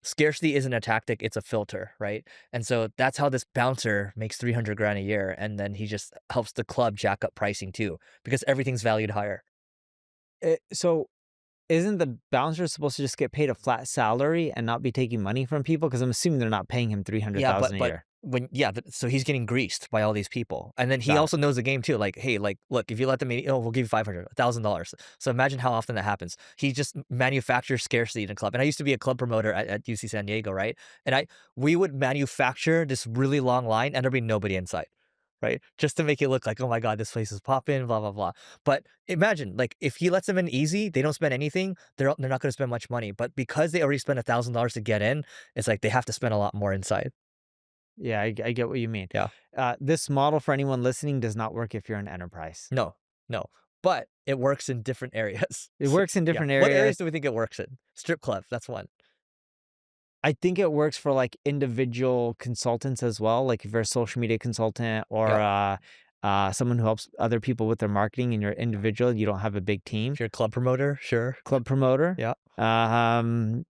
Scarcity isn't a tactic; it's a filter, right? And so that's how this bouncer makes 300 grand a year, and then he just helps the club jack up pricing too because everything's valued higher. So isn't the bouncer supposed to just get paid a flat salary and not be taking money from people? Because I'm assuming they're not paying him Yeah, 300,000 a but year. when yeah, so he's getting greased by all these people, and then he Got it. also knows the game too. Like, hey, like, look, if you let them in, oh, we'll give you 500, $1,000. So imagine how often that happens. He just manufactures scarcity in a club. And I used to be a club promoter at UC San Diego, right? And we would manufacture this really long line, and there'd be nobody inside. Right? Just to make it look like, oh my God, this place is popping, blah, blah, blah. But imagine, like, if he lets them in easy, they don't spend anything, they're not going to spend much money. But because they already spent $1,000 to get in, it's like they have to spend a lot more inside. Yeah, I get what you mean. Yeah. This model for anyone listening does not work if you're an enterprise. No, no, but it works in different areas. It works in Yeah. different What areas areas. do we think it works in? Strip club, that's one. I think it works for like individual consultants as well. Like if you're a social media consultant or Yeah. someone who helps other people with their marketing and you're individual, you don't have a big team. If you're a club promoter, sure. Club promoter. Yeah. Um,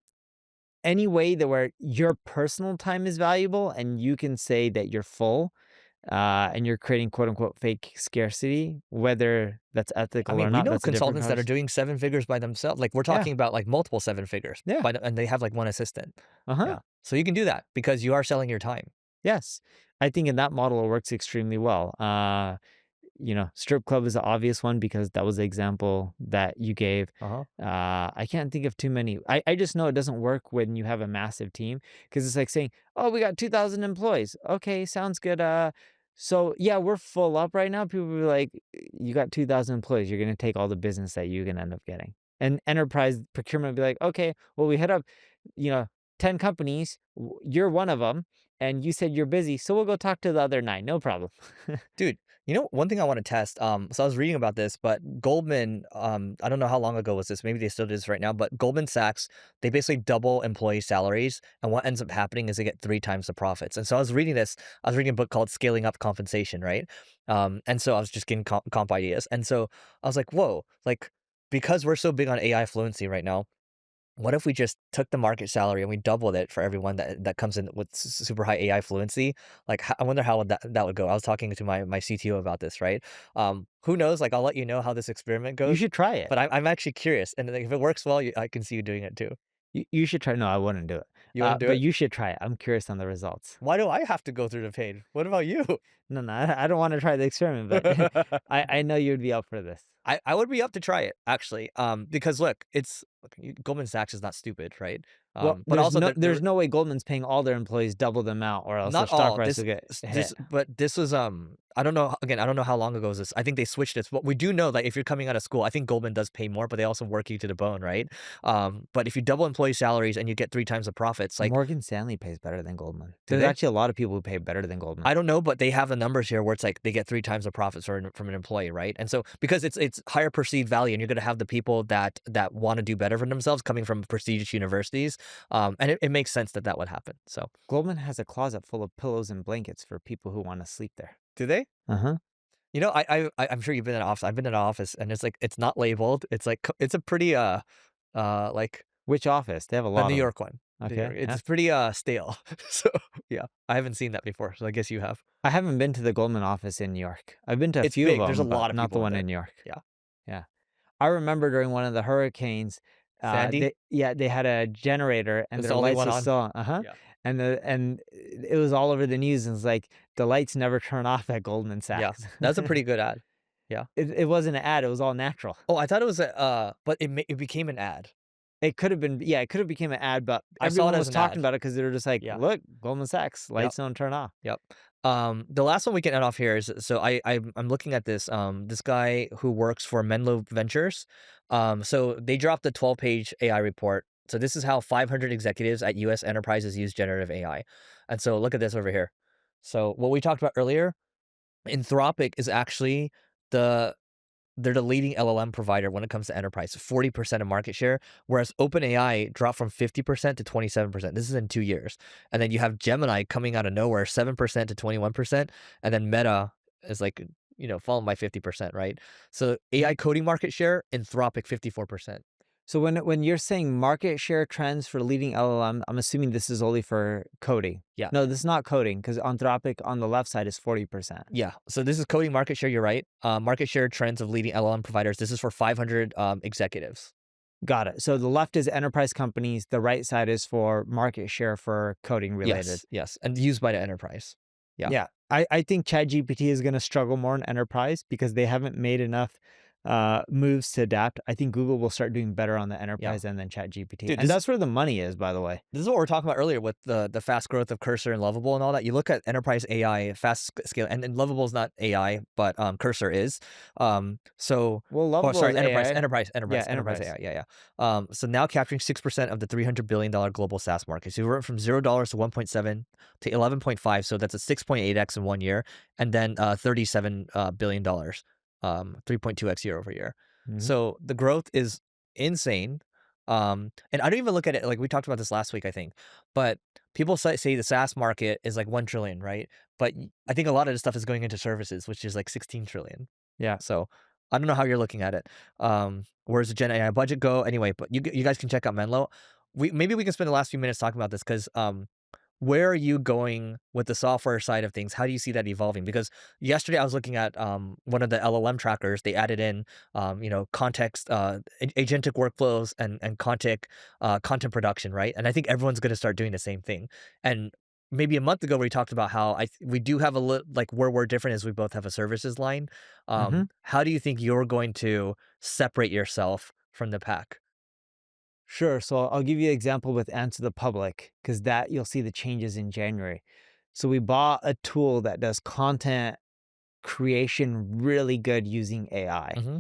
any way that where your personal time is valuable and you can say that you're full and you're creating quote unquote fake scarcity, whether that's I ethical or mean, we not, know that's a different consultants that are conversation. doing 7 figures by themselves. Like, we're Yeah. talking about, like, multiple 7 figures Yeah. and they have, like, 1 assistant. Uh-huh. Yeah. So you can do that because you are selling your time. Yes. I think in that model it works extremely well. Strip club is the obvious one because that was the example that you gave. Uh-huh. I can't think of too many. I just know it doesn't work when you have a massive team because it's like saying, "Oh, we got 2,000 employees." Okay, sounds good. So yeah, we're full up right now. People will be like, "You got 2,000 employees. You're gonna take all the business that you can end up getting." And enterprise procurement will be like, "Okay, well, we hit up, you know, 10 companies. You're one of them, and you said you're busy, so we'll go talk to the other 9. No problem." Dude, one thing I wanna test, so I was reading about this, but Goldman, I don't know how long ago was this, maybe they still do this right now, but Goldman Sachs, they basically double employee salaries, and what ends up happening is they get 3 times the profits, and so I was reading this, I was reading a book called Scaling Up Compensation, right? And so I was just getting comp ideas, and so I was like, "Whoa," like, because we're so big on AI fluency right now, what if we just took the market salary and we doubled it for everyone that comes in with super high AI fluency? Like, I wonder how would that would go. I was talking to my CTO about this, right? Who knows? Like, I'll let you know how this experiment You goes. should try it. But I'm actually curious, and like, if it works well, I can see you doing it too. You should try. No, I wouldn't do it. You want to do But it? you should try it. I'm curious on the results. Why do I have to go through the pain? What about you? No, no, I don't wanna try the experiment, but I know you'd be up for this. I would be up to try it actually. Because look, Goldman Sachs is not stupid, right? Well, But also there's no way Goldman's paying all their employees double the amount or else their not stock all. price will get hit. This was I don't know, again, I don't know how long ago was this. I think they switched this, but we do know that if you're coming out of school, I think Goldman does pay more, but they also work you to the bone, right? But if you double employee salaries and you get 3 times the profits, like, Morgan Stanley pays better than Goldman. do There's they? actually a lot of people who pay better than Goldman. I don't know, but they have the numbers here where it's like they get 3 times the profits from an employee, right? And so because it's higher perceived value, and you're going to have the people that want to do better for themselves coming from prestigious universities, and it makes sense that would happen. So Goldman has a closet full of pillows and blankets for people who wanna sleep there. do they? Uh-huh. I'm sure you've been in an office. I've been in an office, and it's like it's not labeled. It's like it's a pretty like Which office? They have a the lot New of them. York one. New Okay, York. yeah. It's pretty stale. So yeah, I haven't seen that before. So I guess you have. I haven't been to the Goldman office in New York. I've been to a It's few of big. There's a them, lot but of not the people in one there. in New York. Yeah. Yeah. I remember during one of the hurricanes, Sandy. they had a generator and It's their the only lights one was on. still on. Uh-huh. Yeah. And it was all over the news and it's like the lights never turn off at Goldman Yeah. Sachs. That's a pretty good ad. Yeah. It wasn't an ad, it was all natural. Oh, I thought it was but it became an ad. It could have been, yeah, it could have became an ad, but I saw it everyone as was an talking ad. about it because they were just like, Yeah. "Look, Goldman Sachs, Yep. lights don't turn off." Yep. The last one we can end off here is so I'm looking at this this guy who works for Menlo Ventures. So they dropped a 12-page AI report. So this is how 500 executives at U.S. enterprises use generative AI. And so look at this over here. So what we talked about earlier, Anthropic is actually the they're the leading LLM provider when it comes to enterprise, 40% of market share, whereas OpenAI dropped from 50% to 27%. This is in 2 years. And then you have Gemini coming out of nowhere, 7% to 21%, and then Meta is like, followed by 50%, right? So AI coding market share, Anthropic 54%. So when you're saying market share trends for leading LLM, I'm assuming this is only for coding. Yeah. No, this is not coding because Anthropic on the left side is 40%. Yeah. So this is coding market share, you're right. Market share trends of leading LLM providers. This is for 500 executives. Got it. So the left is enterprise companies, the right side is for market share for coding related. Yes. Yes. And used by the enterprise. Yeah. Yeah. I think ChatGPT is gonna struggle more in enterprise because they haven't made enough, moves to adapt. I think Google will start doing better on the Yeah. enterprise end than ChatGPT, Dude, and this that's where the money is, by the way. This is what we are talking about earlier with the fast growth of Cursor and Lovable and all that. You look at enterprise AI, fast scale, and Lovable is not AI, but Cursor is. So, Well, or Lovable sorry, is AI. Yeah, enterprise enterprise. AI. Yeah, yeah. So now capturing 6% of the $300 billion global SaaS market. So we went from $0 to 1.7 to 11.5. So that's a 6.8x in 1 year, and then $37 billion, 3.2x year over year. Mhm. So the growth is insane. And I don't even look at it like we talked about this last week, I think, but people say the SaaS market is like 1 trillion, right? But I think a lot of this stuff is going into services, which is like 16 trillion. Yeah. So I don't know how you're looking at it. Where's the Gen AI budget go? Anyway, but you guys can check out Menlo. Maybe we can spend the last few minutes talking about this because where are you going with the software side of things? How do you see that evolving? Because yesterday I was looking at one of the LLM trackers. They added in, context, agentic workflows and content production, right? And I think everyone's going to start doing the same thing. And maybe a month ago we talked about how we do have a little like where we're different is we both have a services line. Mhm. How do you think you're going to separate yourself from the pack? Sure. So I'll give you an example with Answer the Public because that you'll see the changes in January. So we bought a tool that does content creation really good using AI. Hmm.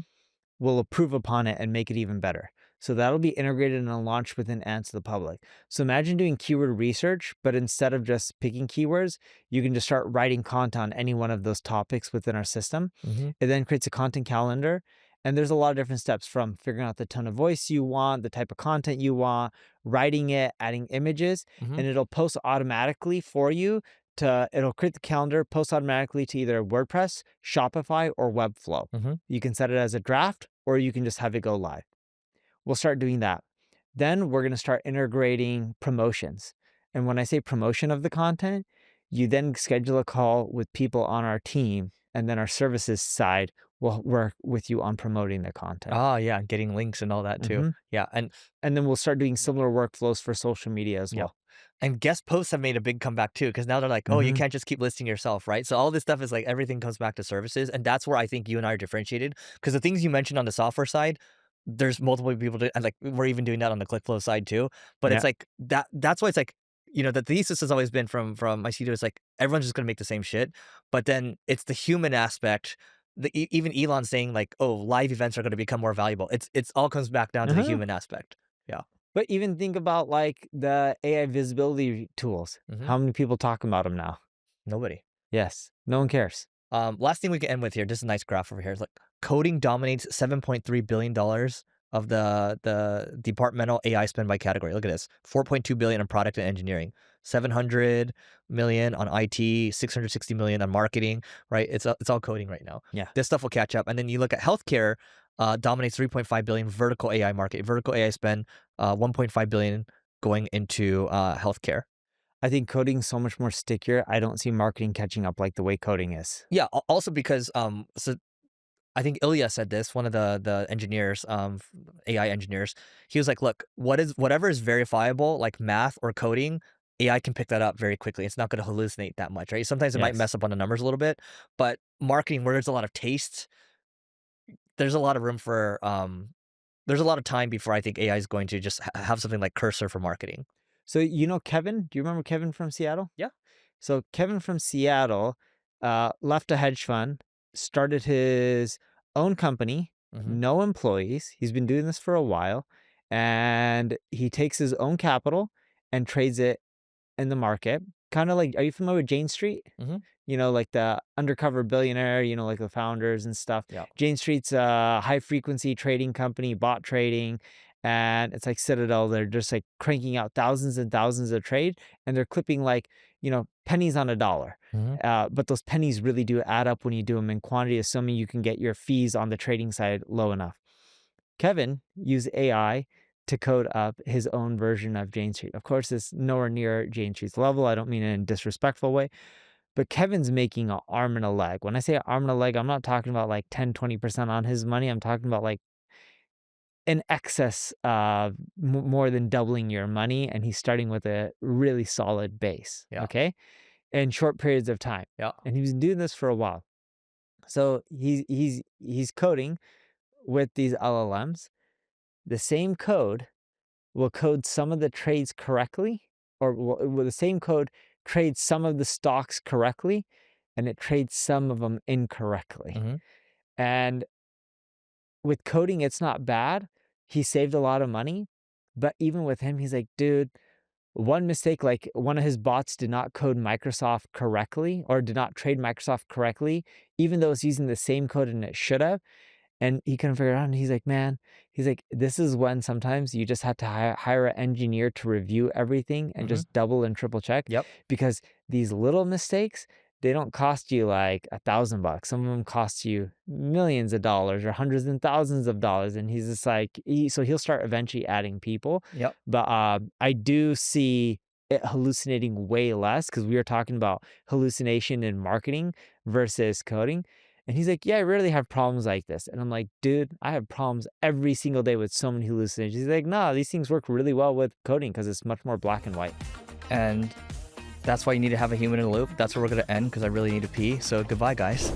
Will approve upon it and make it even better. So that'll be integrated and launched within Answer the Public. So imagine doing keyword research, but instead of just picking keywords, you can just start writing content on any one of those topics within our system. Hmm. It then creates a content calendar. And there's a lot of different steps from figuring out the tone of voice you want, the type of content you want, writing it, adding images, Hmm. and it'll post automatically for you it'll create the calendar, post automatically to either WordPress, Shopify, or Webflow. Hmm. You can set it as a draft or you can just have it go live. We'll start doing that. Then we're going to start integrating promotions. And when I say promotion of the content, you then schedule a call with people on our team, and then our services side will work with you on promoting the content. Ah, yeah, getting links and all that too. hmm Yeah, and And then we'll start doing similar workflows for social media as yeah. well. And guest posts have made a big comeback too, because now they're like, oh, you hmm can't just keep listing yourself, right? So all this stuff is like everything comes back to services, and that's where I think you and I are differentiated. Because the things you mentioned on the software side, there's multiple people and like we're even doing that on the ClickFlow side too. But it's Yeah. like that's why it's like, the thesis has always been from my studio is like everyone's just gonna make the same shit. But then it's the human aspect. Even Elon saying like, oh, live events are gonna become more valuable. It's all comes back down to the uh human aspect. Yeah. But even think about like the AI visibility tools. Hmm. How many people talk about them now? Nobody. Yes. No one cares. Last thing we can end with here, just a nice graph over here. It's like coding dominates $7.3 billion of the departmental AI spend by category. Look at this: 4.2 billion on product and engineering, 700 million on IT, 660 million on marketing. Right? It's all coding right now. Yeah. This stuff will catch up. And then you look at healthcare, dominates 3.5 billion vertical AI market. Vertical AI spend, 1.5 billion going into healthcare. I think coding's so much more stickier. I don't see marketing catching up like the way coding is. Yeah. Also because so I think Ilya said this, one of the engineers, AI engineers. He was like, "Look, whatever is verifiable, like math or coding, AI can pick that up very quickly. It's not going to hallucinate that much, right? Sometimes it might Yes. mess up on the numbers a little bit, but marketing, where there's a lot of taste, there's a lot of room for there's a lot of time before I think AI is going to just have something like Cursor for marketing. So, Kevin? Do you remember Kevin from Seattle? Yeah. So Kevin from Seattle left a hedge fund, started his own company, Hmm. no employees. He's been doing this for a while, and he takes his own capital and trades it in the market. Kind of like, are you familiar with Jane Street? Hmm. Like the undercover billionaire, like the founders and stuff. Yeah. Jane Street's a high frequency trading company, bot trading, and it's like Citadel. They're just like cranking out thousands and thousands of trade, and they're clipping like, pennies on a dollar. Hmm. But those pennies really do add up when you do them in quantity, assuming you can get your fees on the trading side low enough. Kevin used AI to code up his own version of Jane Street. Of course, it's nowhere near Jane Street's level. I don't mean it in a disrespectful way, but Kevin's making an arm and a leg. When I say arm and a leg, I'm not talking about like 10, 20% on his money. I'm talking about like in excess of more than doubling your money. And he's starting with a really solid base. Yeah. Okay. In short periods of time. Yeah. And he's been doing this for a while. So he's coding with these LLMs. The same code will code some of the trades correctly, or will the same code trade some of the stocks correctly, and it trades some of them incorrectly. Hmm. And with coding, it's not bad. He saved a lot of money, but even with him, he's like, dude, one mistake, like one of his bots did not code Microsoft correctly or did not trade Microsoft correctly, even though it's using the same code and it should have. And he couldn't figure it out, and he's like, "Man," he's like, "This is when sometimes you just have to hire an engineer to review everything and Hmm. just double and triple check, Yep. because these little mistakes, they don't cost you like $1,000. Some of them cost you millions of dollars or hundreds and thousands of dollars." And he's just like, so he'll start eventually adding people, Yep. but I do see it hallucinating way less, because we were talking about hallucination in marketing versus coding. And he's like, "Yeah, I rarely have problems like this." And I'm like, "Dude, I have problems every single day with so many hallucinations." He's like, "No, these things work really well with coding because it's much more black and white." And that's why you need to have a human in the loop. That's where we're going to end because I really need to pee. So goodbye, guys.